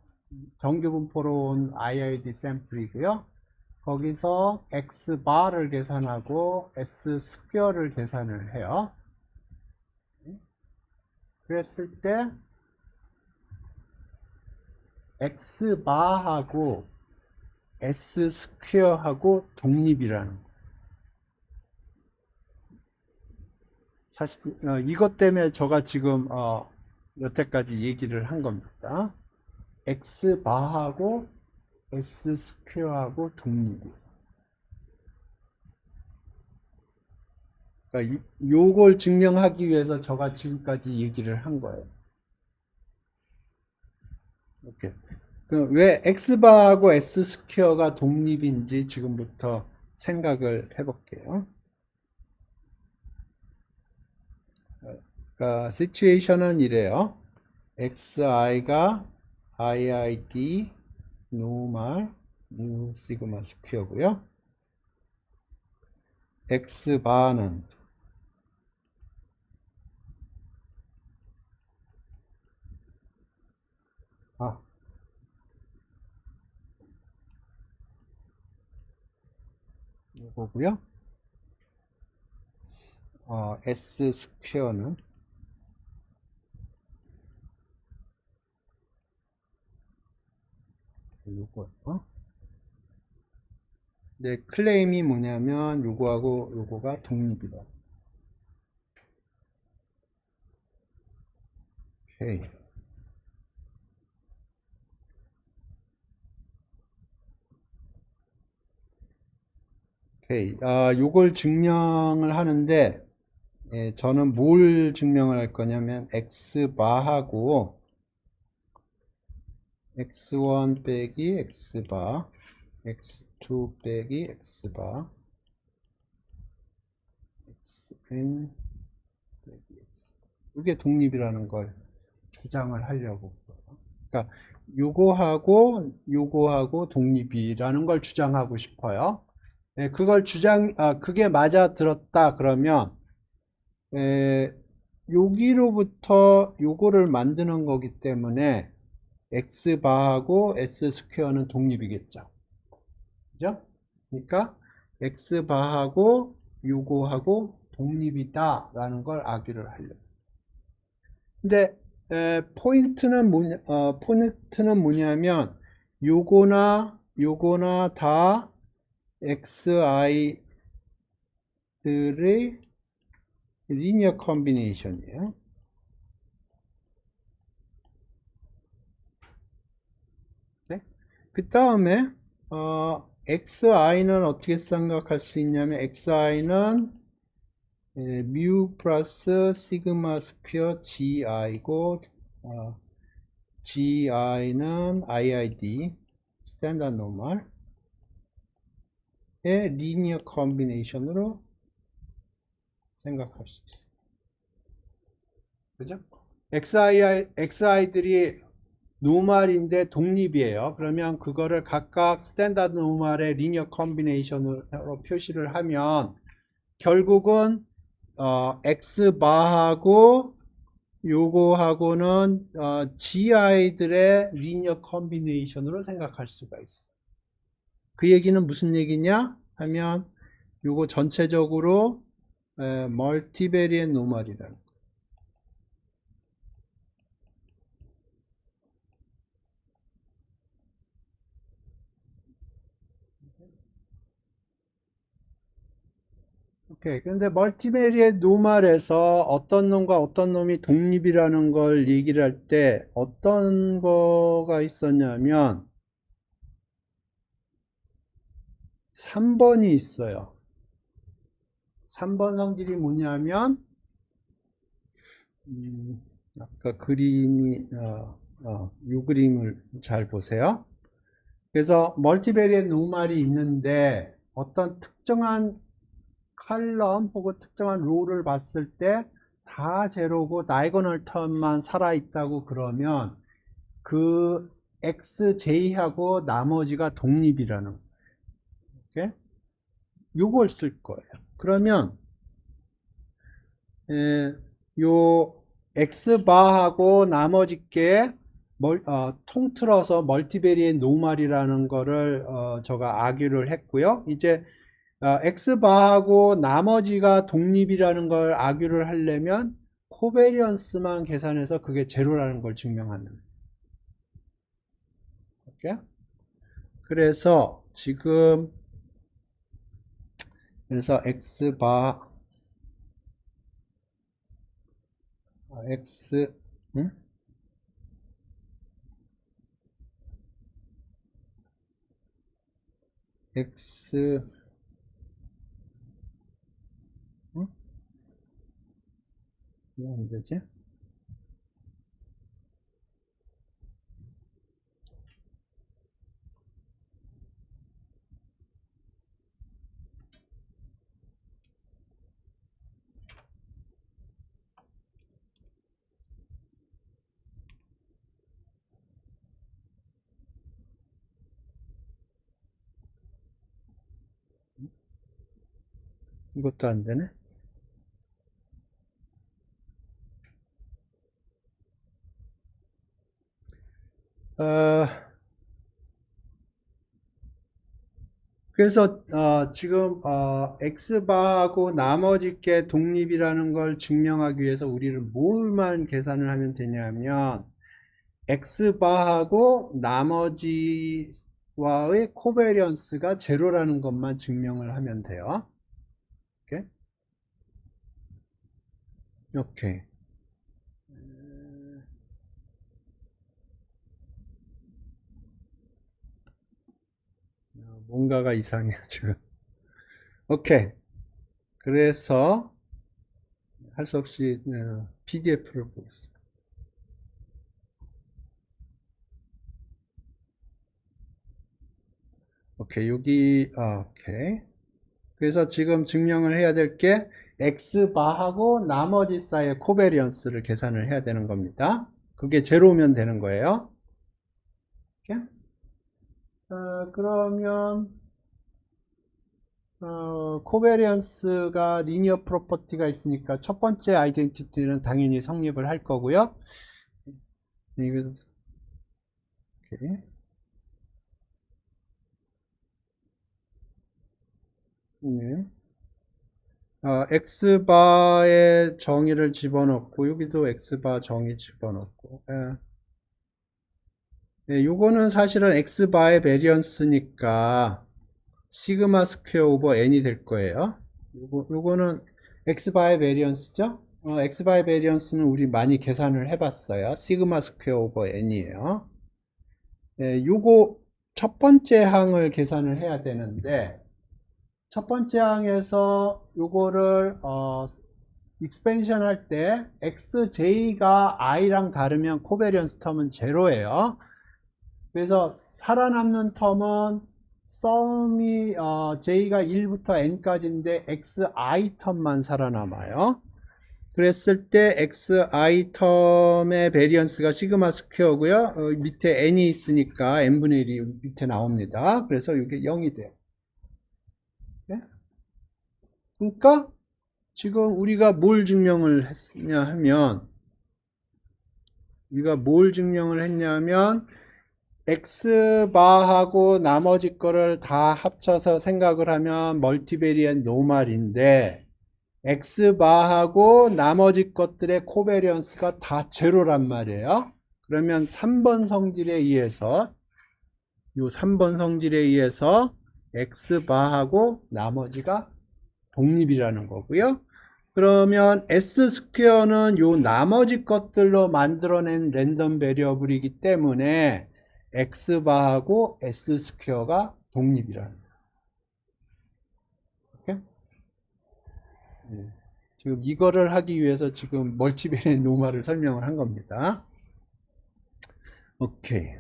정규 분포로 온 IID 샘플이고요. 거기서 X 바를 계산하고 S 스퀘어를 계산을 해요. 그랬을 때 X 바하고 S 스퀘어하고 독립이라는 거. 사실 이것 때문에 제가 지금 여태까지 얘기를 한 겁니다. X 바하고 S 스퀘어하고 독립이에요. 그러니까 요걸 증명하기 위해서 제가 지금까지 얘기를 한 거예요. 이렇게. 왜 x바하고 s 스퀘어가 독립인지 지금부터 생각을 해볼게요. 그러니까 시츄에이션은 이래요. xi가 iid 노멀 뉴 시그마 스퀘어고요. x바는 이거고요. s 스퀘어는 요거예요. 근데 클레임이 뭐냐면 요거하고 요거가 독립이다. 오케이. 오케이. 요걸 증명을 하는데 저는 뭘 증명을 할 거냐면 x바하고 x1 빼기 x바 x2 빼기 x바 xn 빼기 x 이게 독립이라는 걸 주장을 하려고. 그러니까 요거하고 독립이라는 걸 주장하고 싶어요. 그걸 그게 맞아 들었다 그러면 여기로부터 요거를 만드는 거기 때문에 x바하고 s 스퀘어는 독립이겠죠. 그죠? 그러니까 x바하고 요거하고 독립이다 라는 걸 아규를 하려고. 근데 포인트는 뭐냐면 요거나 다 xi들의 리니어 컨비네이션이에요. 네? 그 다음에 xi는 어떻게 생각할 수 있냐면 xi는 뮤 플러스 시그마 스퀘어 gi고 gi는 iid 스탠다드 노멀의 리니어 컨비네이션으로 생각할 수 있어요. 그죠? xi들이 노멀인데 독립이에요. 그러면 그거를 각각 스탠다드 노멀의 리니어 컨비네이션으로 표시를 하면 결국은 x바하고 요거하고는 gi들의 리니어 컨비네이션으로 생각할 수가 있어요. 그 얘기는 무슨 얘기냐 하면 요거 전체적으로 멀티베리엣 노멀이라는. 오케이. 근데 멀티베리엣 노멀에서 어떤 놈과 어떤 놈이 독립이라는 걸 얘기를 할 때 어떤 거가 있었냐면 3번이 있어요. 3번 성질이 뭐냐면 아까 이 그림을 잘 보세요. 그래서 멀티베리엣 노멀이 있는데 어떤 특정한 칼럼 혹은 특정한 로를 봤을 때 다 제로고 다이고널 텀만 살아있다고 그러면 그 xj하고 나머지가 독립이라는 거예요. 오케이? 요걸 쓸 거예요. 그러면 요 x바하고 나머지 게 통틀어서 멀티베리엣 노멀이라는 거를 제가 아규를 했고요. 이제 x바하고 나머지가 독립이라는 걸 아규를 하려면 코베리언스만 계산해서 그게 제로라는 걸 증명하는. 오케이? 그래서 지금 x바 x 응? x 응? 왜 안 되지? 이것도 안 되네. 그래서 지금 x바하고 나머지 게 독립이라는 걸 증명하기 위해서 우리는 뭘만 계산을 하면 되냐면 x바하고 나머지와의 코베리언스가 제로라는 것만 증명을 하면 돼요. 오케이. 오케이. 뭔가가 이상해 지금. 오케이. 그래서 할 수 없이 PDF를 보겠습니다. 오케이. 여기 오케이. 그래서 지금 증명을 해야 될 게 x바하고 나머지 사이의 코베리언스를 계산을 해야 되는 겁니다. 그게 제로면 되는 거예요. 오케이? 그러면 코베리언스가 리니어 프로퍼티가 있으니까 첫 번째 아이덴티티는 당연히 성립을 할 거고요. 오케이. 네. x바의 정의를 집어넣고 여기도 x바 정의 집어넣고 요거는 사실은 x바의 베리언스니까 시그마 스퀘어 오버 n이 될 거예요. 요거는 x바의 베리언스죠. x바의 베리언스는 우리 많이 계산을 해봤어요. 시그마 스퀘어 오버 n이에요. 요거 첫 번째 항을 계산을 해야 되는데 첫 번째 항에서 요거를 익스펜션 할 때 xj가 i랑 다르면 코베리언스 텀은 제로예요. 그래서 살아남는 텀은 썸이 j가 1부터 n까지인데 xi 텀만 살아남아요. 그랬을 때 xi 텀의 베리언스가 시그마 스퀘어고요. 밑에 n이 있으니까 n분의 1이 밑에 나옵니다. 그래서 이게 0이 돼요. 네? 그러니까 지금 우리가 뭘 증명을 했냐 하면 x바하고 나머지 거를 다 합쳐서 생각을 하면 멀티베리언 노말인데 x바하고 나머지 것들의 코베리언스가 다 제로란 말이에요. 그러면 3번 성질에 의해서 요 3번 성질에 의해서 x바하고 나머지가 독립이라는 거고요. 그러면 s 스퀘어는 요 나머지 것들로 만들어낸 랜덤 베리어블이기 때문에 x바하고 s 스퀘어가 독립이라는 거예요. 오케이? 네. 지금 이거를 하기 위해서 지금 멀티베리언 노말을 설명을 한 겁니다. 오케이.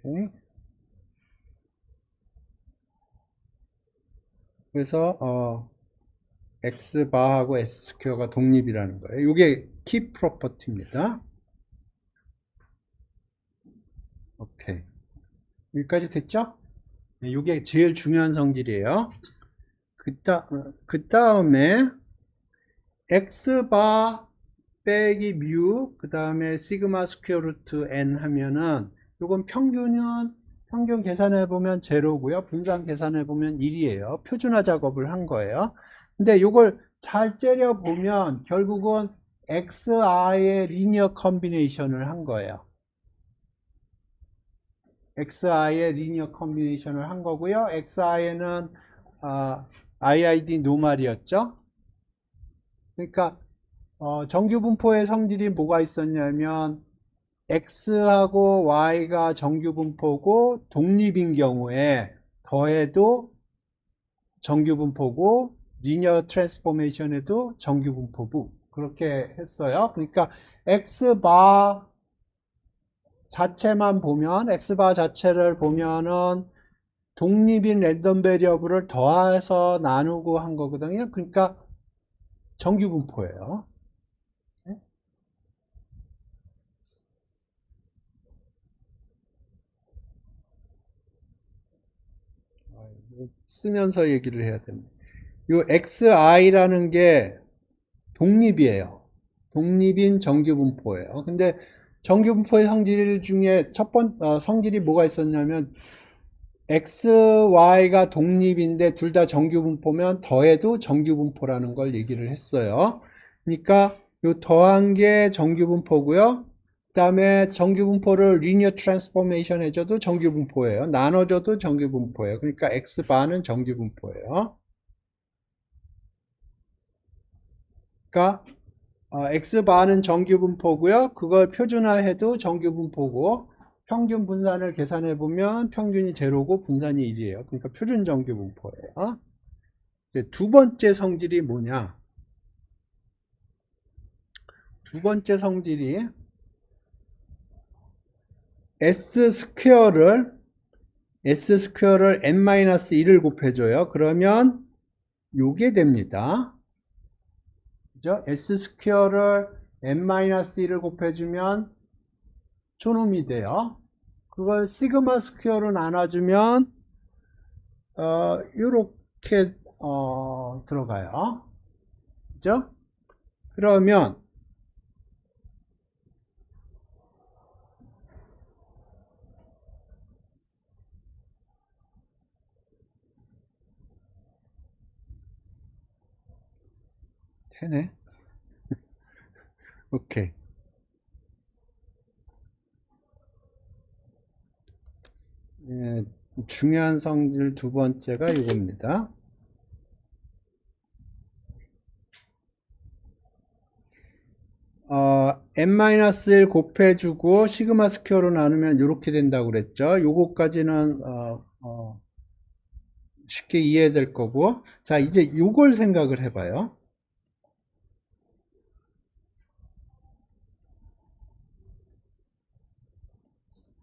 오케이. 그래서 x바하고 s스퀘어가 독립이라는 거예요. 이게 키 프로퍼티입니다. 오케이. 여기까지 됐죠? 네, 이게 제일 중요한 성질이에요. 그 다음에 x바 빼기 뮤, 그 다음에 시그마 스퀘어 루트 n 하면은 요건 평균 계산해 보면 제로고요. 분산 계산해 보면 1이에요. 표준화 작업을 한 거예요. 근데 요걸 잘 째려 보면 결국은 xi의 리니어 컨비네이션을 한 거예요. xi의 리니어 컨비네이션을 한 거고요. xi는 iid 노말이었죠. 그러니까 정규 분포의 성질이 뭐가 있었냐면 x하고 y가 정규 분포고 독립인 경우에 더해도 정규 분포고 리니어 트랜스포메이션에도 정규 분포부 그렇게 했어요. 그러니까 x바 자체만 보면, x바 자체를 보면은 독립인 랜덤 베리어블을 더해서 나누고 한 거거든요. 그러니까 정규 분포예요. 쓰면서 얘기를 해야 됩니다. 요 xi라는 게 독립이에요. 독립인 정규분포예요. 근데 정규분포의 성질 중에 성질이 뭐가 있었냐면 x, y가 독립인데 둘 다 정규분포면 더해도 정규분포라는 걸 얘기를 했어요. 그러니까 요 더한 게 정규분포고요. 그 다음에 정규분포를 리니어 트랜스포메이션 해줘도 정규분포예요. 나눠줘도 정규분포예요. 그러니까 x바는 정규분포예요. 그러니까 x바는 정규분포고요. 그걸 표준화해도 정규분포고 평균 분산을 계산해 보면 평균이 제로고 분산이 1이에요. 그러니까 표준 정규분포예요. 두 번째 성질이 뭐냐? 두 번째 성질이 s 스퀘어를 n-1을 곱해줘요. 그러면 요게 됩니다. 그죠? s 스퀘어를 n-1을 곱해주면 초놈이 돼요. 그걸 시그마 스퀘어로 나눠주면 요렇게 들어가요. 그죠? 그러면 되네. 오케이. 중요한 성질 두 번째가 이겁니다. n-1 곱해주고 시그마 스퀘어로 나누면 이렇게 된다고 그랬죠. 요거까지는 쉽게 이해될 거고, 자 이제 요걸 생각을 해봐요.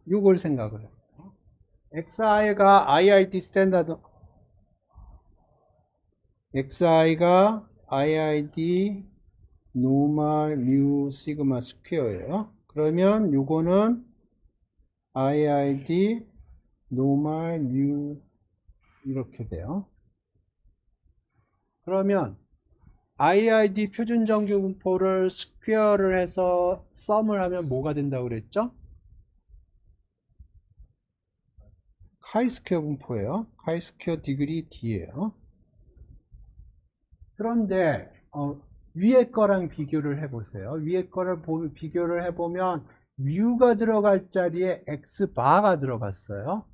요걸 생각을 해봐요. xi가 IID 스탠다드, xi가 IID 노멀 뮤 시그마 스퀘어예요. 그러면 요거는 IID 노멀 뮤 이렇게 돼요. 그러면 IID 표준 정규 분포를 스퀘어를 해서 썸을 하면 뭐가 된다고 그랬죠? 카이 스퀘어 분포예요. 카이 스퀘어 디그리 D예요. 그런데 위에 거랑 비교를 해보세요. 위에 거를 비교를 해보면 뮤가 들어갈 자리에 x바가 들어갔어요.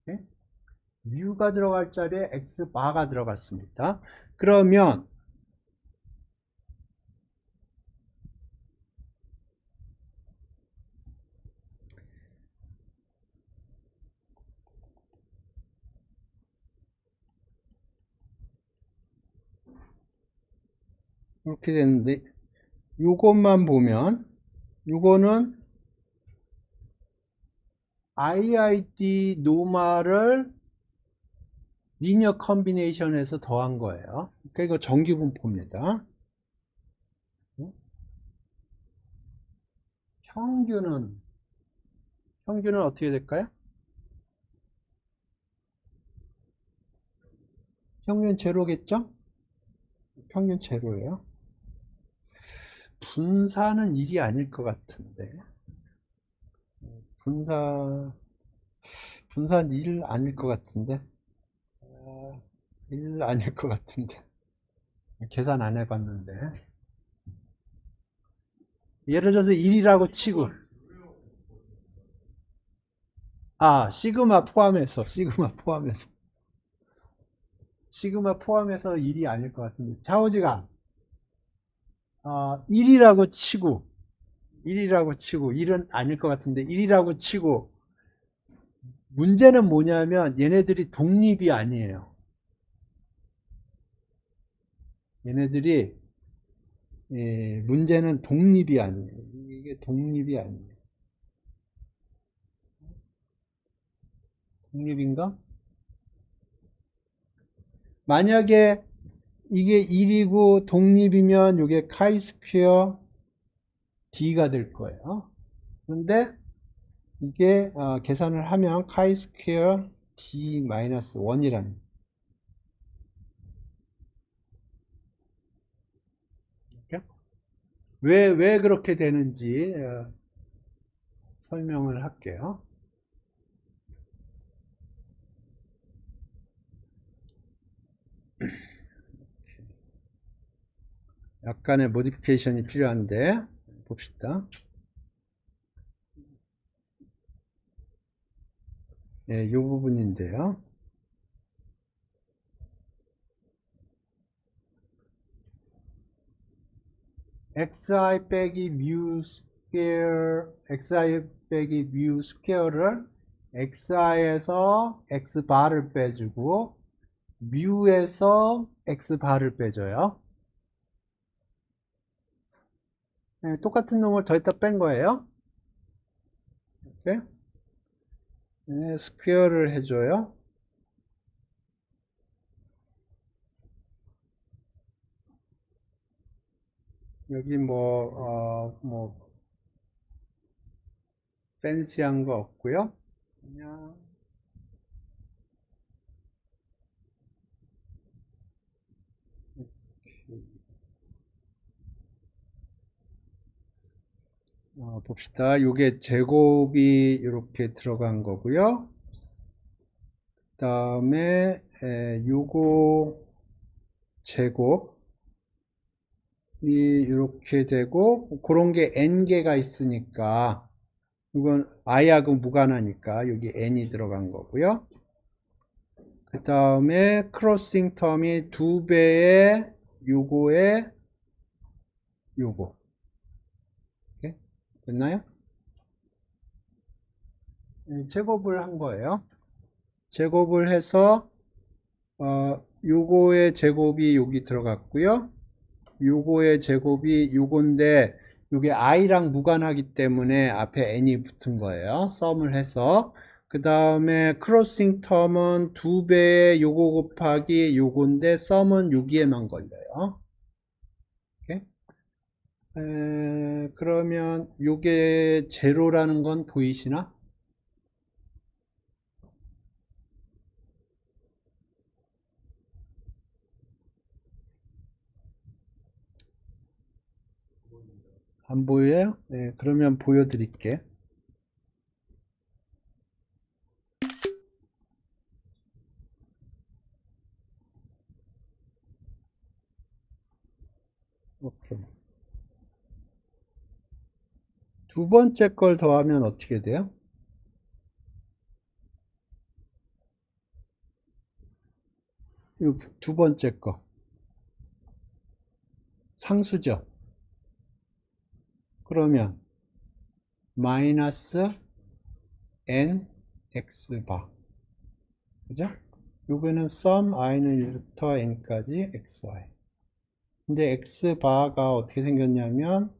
네? 뮤가 들어갈 자리에 x바가 들어갔습니다. 그러면 이렇게 되는데 요것만 보면 요거는 IID 노말을 리니어 컨비네이션에서 더한 거예요. 그러니까 이거 정규분포입니다. 평균은 어떻게 될까요? 평균 제로겠죠? 평균 제로예요. 분산은 1이 아닐 것 같은데. 분산 1 아닐 것 같은데. 1 아닐 것 같은데. 계산 안 해봤는데. 예를 들어서 1이라고 치고. 시그마 포함해서. 시그마 포함해서 1이 아닐 것 같은데. 좌우지간. 1이라고 치고 1은 아닐 것 같은데 1이라고 치고 문제는 뭐냐면 얘네들이 독립이 아니에요. 얘네들이 문제는 독립이 아니에요. 이게 독립이 아니에요. 독립인가? 만약에 이게 1이고 독립이면 이게 카이 스퀘어 D가 될 거예요. 그런데 이게 계산을 하면 카이 스퀘어 D-1이라는 왜 그렇게 되는지 설명을 할게요. 약간의 모디피케이션이 필요한데 봅시다. 네, 이 부분인데요. xi 빼기 mu 스퀘어, xi 빼기 mu 스퀘어를 xi에서 x바를 빼주고 mu에서 x바를 빼줘요. 네, 똑같은 놈을 더했다 뺀 거예요. 이렇게 네, 스퀘어를 해줘요. 여기 뭐 팬시한 거 없고요. 그냥 봅시다. 요게 제곱이 이렇게 들어간 거고요. 그 다음에 요거 제곱이 이렇게 되고 그런 게 n개가 있으니까 이건 i하고 무관하니까 여기 n이 들어간 거고요. 그 다음에 크로싱 텀이 2배의 요거에 요거 이렇게 됐나요? 제곱을 한 거예요. 제곱을 해서 요거의 제곱이 여기 들어갔고요. 요거의 제곱이 요건데 요게 i랑 무관하기 때문에 앞에 n이 붙은 거예요. 썸을 해서 그 다음에 크로싱 텀은 2배의 요거 곱하기 요건데 썸은 여기에만 걸려요. 이렇게. 그러면 요게 제로라는 건 보이시나? 안 보여요? 네, 그러면 보여드릴게. 오케이. 두 번째 걸 더하면 어떻게 돼요? 이 두 번째 거. 상수죠. 그러면 마이너스 n x바. 그죠? 요거는 sum i는 1부터 n까지 xi. 근데 x바가 어떻게 생겼냐면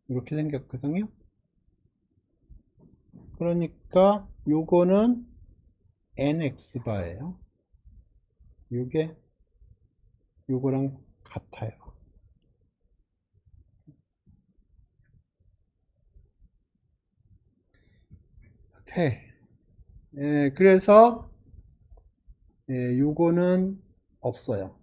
이렇게 생겼거든요. 그러니까 요거는 nx바예요. 요게 요거랑 같아요. 오케이. 그래서 요거는 없어요.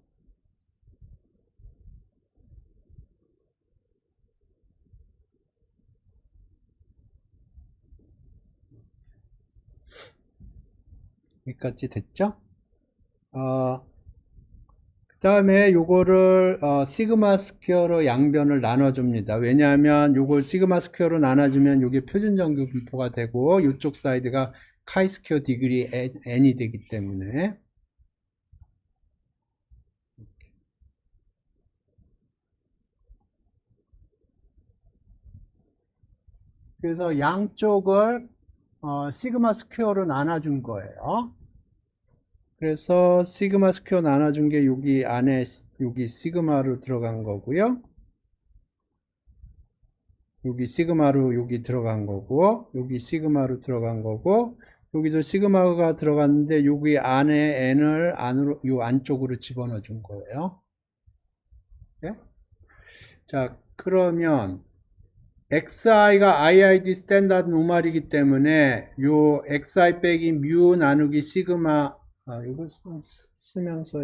여기까지 됐죠? 그 다음에 요거를 시그마 스퀘어로 양변을 나눠줍니다. 왜냐하면 요걸 시그마 스퀘어로 나눠주면 요게 표준정규 분포가 되고 요쪽 사이드가 카이 스퀘어 디그리 n이 되기 때문에 그래서 양쪽을 시그마 스퀘어로 나눠준 거예요. 그래서 시그마 스퀘어 나눠준 게 여기 안에 여기 시그마로 들어간 거고요. 여기 시그마로 여기 들어간 거고, 여기 시그마로 들어간 거고, 여기도 시그마가 들어갔는데 여기 안에 n을 안으로 요 안쪽으로 집어넣어 준 거예요. 네? 자, 그러면 xi가 iid 스탠다드 노멀이기 때문에 요 xi 빼기 뮤 나누기 시그마, 이거 쓰면서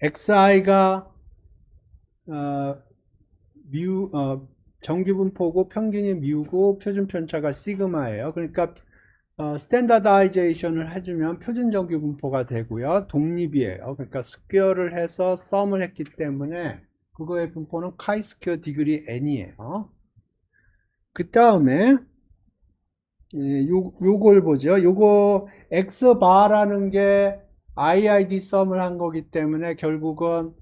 xi가 정규분포고 평균이 뮤고 표준 편차가 시그마예요. 그러니까 스탠다다이제이션을 해주면 표준 정규분포가 되고요. 독립이에요. 그러니까 스퀘어를 해서 썸을 했기 때문에 그거의 분포는 카이 스퀘어 디그리 n이에요. 그 다음에 요걸 보죠. 요거 x 바라는 게 iid 썸을 한 거기 때문에 결국은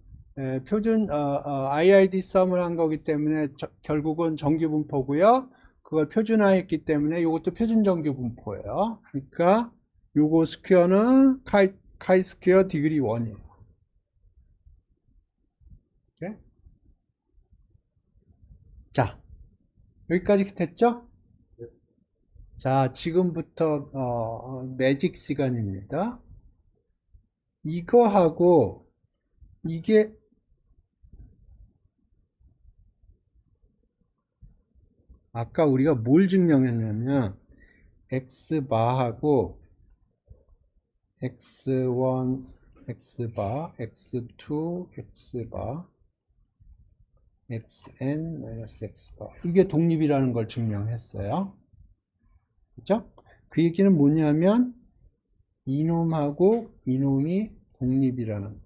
표준 iid 썸을 한 거기 때문에 결국은 정규분포고요. 그걸 표준화했기 때문에 이것도 표준 정규분포예요. 그러니까 요거 스퀘어는 카이 스퀘어 디그리 1이에요. 오케이? 자, 여기까지 됐죠? 자, 지금부터 매직 시간입니다. 이거하고 이게 아까 우리가 뭘 증명했냐면 x바하고 x1 x바, x2 x바, xn-x바 이게 독립이라는 걸 증명했어요. 그죠? 그 얘기는 뭐냐면 이놈하고 이놈이 독립이라는 거.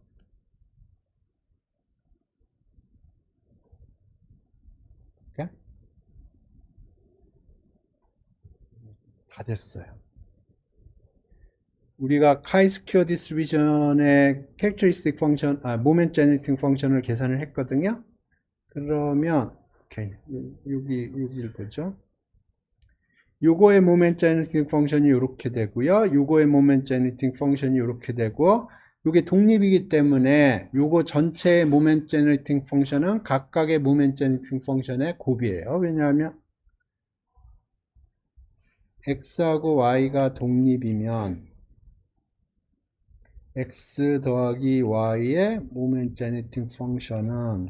다 됐어요. 우리가 카이-스퀘어 디스트리뷰션의 캐릭터리스틱 펑션, 모멘트 제너레이팅 펑션을 계산을 했거든요. 그러면 오케이. 여기를 보죠. 요거의 모멘트 제너레이팅 펑션이 이렇게 되고요. 요거의 모멘트 제너레이팅 펑션이 이렇게 되고, 요게 독립이기 때문에 요거 전체의 모멘트 제너레이팅 펑션은 각각의 모멘트 제너레이팅 펑션의 곱이에요. 왜냐하면 x하고 y가 독립이면 x 더하기 y의 모멘트 제너레이팅 펑션은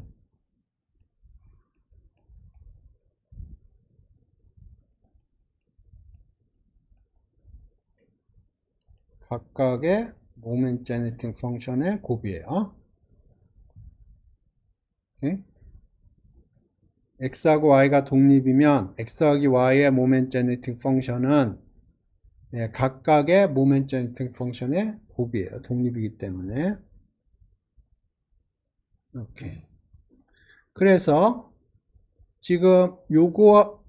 각각의 모멘트 제너레이팅 펑션의 곱이에요. 오케이? x하고 y가 독립이면 x 더하기 y의 모멘트 제너레이팅 펑션은 각각의 모멘트 제너레이팅 펑션의 곱이에요. 독립이기 때문에. 오케이. 그래서 지금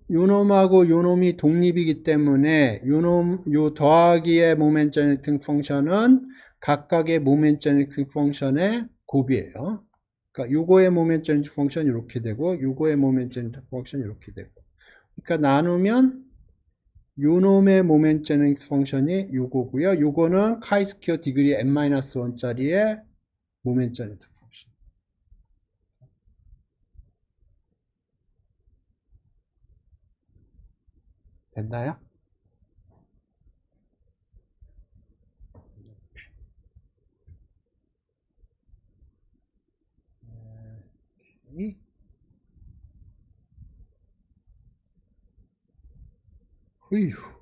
요놈하고 요놈이 독립이기 때문에 요 더하기의 모멘트 제너레이팅 펑션은 각각의 모멘트 제너레이팅 펑션의 곱이에요. 그러니까 요거의 모멘트 제너레이팅 펑션이 이렇게 되고 요거의 모멘트 제너레이팅 펑션이 이렇게 되고, 그러니까 나누면 요놈의 모멘트 제너레이팅 펑션이 요거고요. 요거는 카이 스퀘어 디그리 n-1짜리의 모멘트 제너레이팅 펑션. 됐나요? 휴.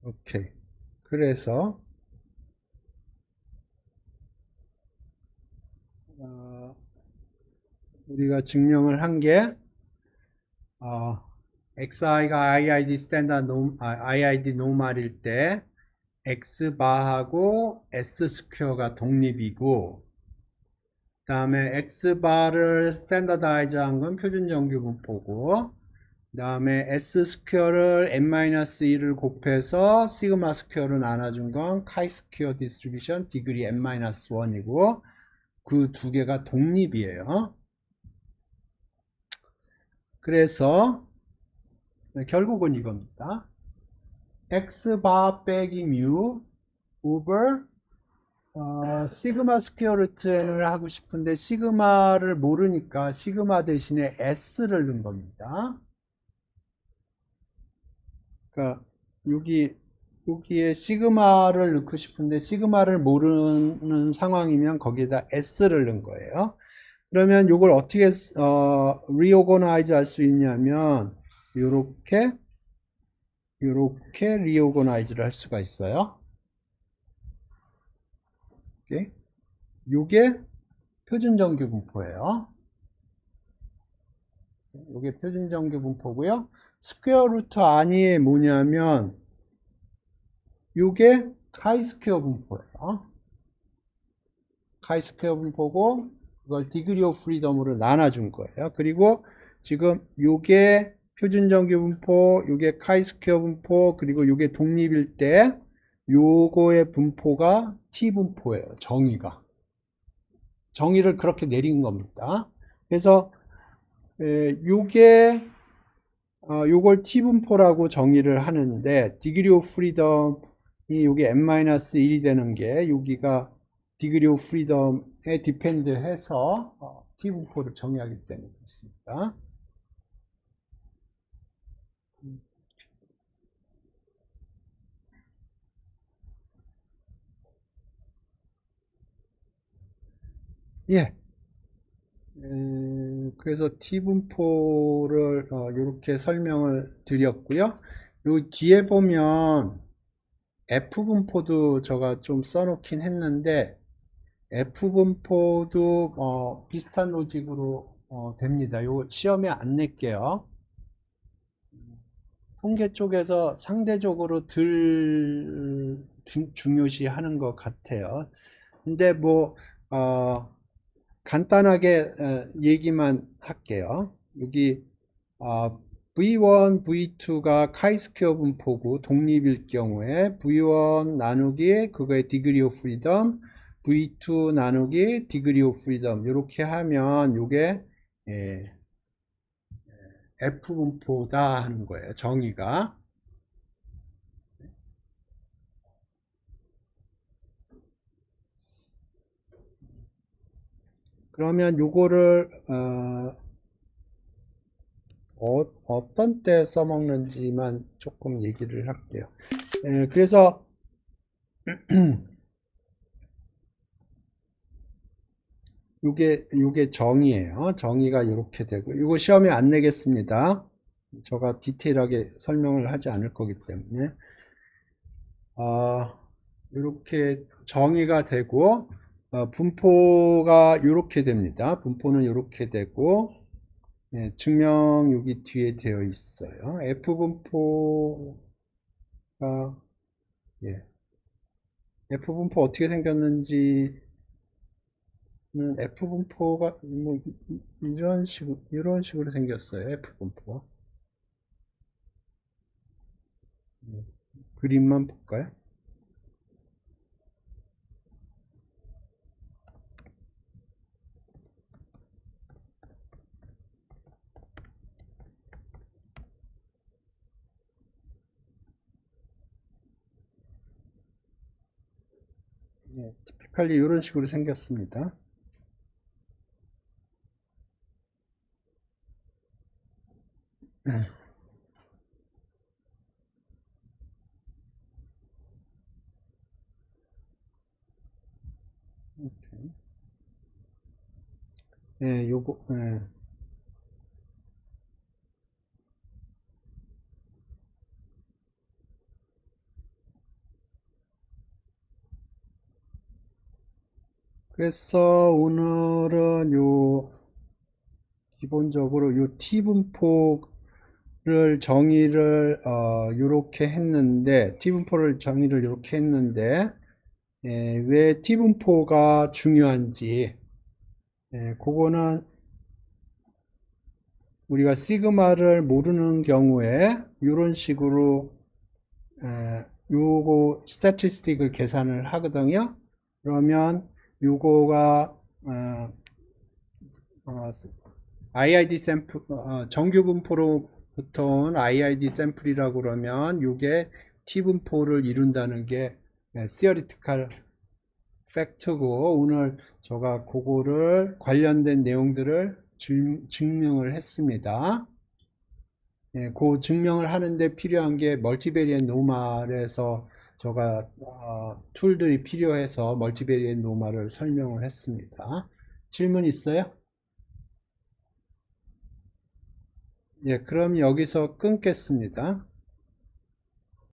오케이. 그래서 우리가 증명을 한 게 xi가 iid 스탠다드 iid 노멀일 때 x바하고 s 스퀘어가 독립이고 다음에 x바를 스탠더다이즈 한 건 표준 정규 분포고, 다음에 s 스퀘어를 n-1을 곱해서 시그마 스퀘어로 나눠준 건 카이 스퀘어 디스트리뷰션 디그리 n-1이고, 그 두 개가 독립이에요. 그래서 결국은 이겁니다. x바 빼기 뮤 오버 시그마 스퀘어 루트 n을 하고 싶은데 시그마를 모르니까 시그마 대신에 s를 넣은 겁니다. 그러니까 여기에 시그마를 넣고 싶은데 시그마를 모르는 상황이면 거기에다 s를 넣은 거예요. 그러면 이걸 어떻게 리오거나이즈 할 수 있냐면 요렇게 리오거나이즈를 할 수가 있어요. 요게 표준 정규 분포예요. 요게 표준 정규 분포고요. 스퀘어 루트 안이 뭐냐면 요게 카이 스퀘어 분포예요. 카이 스퀘어 분포고 그걸 디그리 오브 프리덤으로 나눠준 거예요. 그리고 지금 요게 표준 정규 분포, 요게 카이 스퀘어 분포, 그리고 요게 독립일 때 요거의 분포가 T 분포예요. 정의를 그렇게 내린 겁니다. 그래서 요걸 T 분포라고 정의를 하는데 디그리 오브 프리덤이 요게 n-1이 되는 게 여기가 디그리 오브 프리덤에 디펜드 해서 T 분포를 정의하기 때문에 그렇습니다. 예. 그래서 T 분포를 이렇게 설명을 드렸고요. 요 뒤에 보면 F 분포도 제가 좀 써놓긴 했는데 F 분포도 비슷한 로직으로 됩니다. 요 시험에 안 낼게요. 통계 쪽에서 상대적으로 덜 중요시 하는 것 같아요. 근데 뭐 간단하게 얘기만 할게요. 여기 V1, V2가 카이스퀘어 분포고 독립일 경우에 V1 나누기 그거의 디그리 오브 프리덤, V2 나누기 디그리 오브 프리덤 이렇게 하면 이게 F 분포다 하는 거예요. 정의가. 그러면 요거를 어떤 때 써먹는지만 조금 얘기를 할게요. 그래서 요게 정의예요. 정의가 이렇게 되고 요거 시험에 안 내겠습니다. 제가 디테일하게 설명을 하지 않을 거기 때문에 이렇게 정의가 되고 분포가 이렇게 됩니다. 분포는 이렇게 되고 증명 여기 뒤에 되어 있어요. F 분포가 F 분포 어떻게 생겼는지 F 분포가 뭐 이런 식으로 생겼어요. F 분포. 그림만 볼까요? 티피컬리 이런 식으로 생겼습니다. 요거, 그래서 오늘은 기본적으로 요 T 분포를 정의를 요렇게 했는데 T 분포를 정의를 이렇게 했는데 왜 T 분포가 중요한지 예, 그거는 우리가 시그마를 모르는 경우에 이런 식으로 요거 스태티스틱을 계산을 하거든요. 그러면 요거가 IID 샘플 정규 분포로부터 온 IID 샘플이라고 그러면 요게 T 분포를 이룬다는 게 theoretical 팩트고, 오늘 제가 그거를 관련된 내용들을 증명을 했습니다. 예, 그 증명을 하는데 필요한 게 멀티베리엣 노멀에서 제가 툴들이 필요해서 멀티베리엣 노멀을 설명을 했습니다. 질문 있어요? 예, 그럼 여기서 끊겠습니다.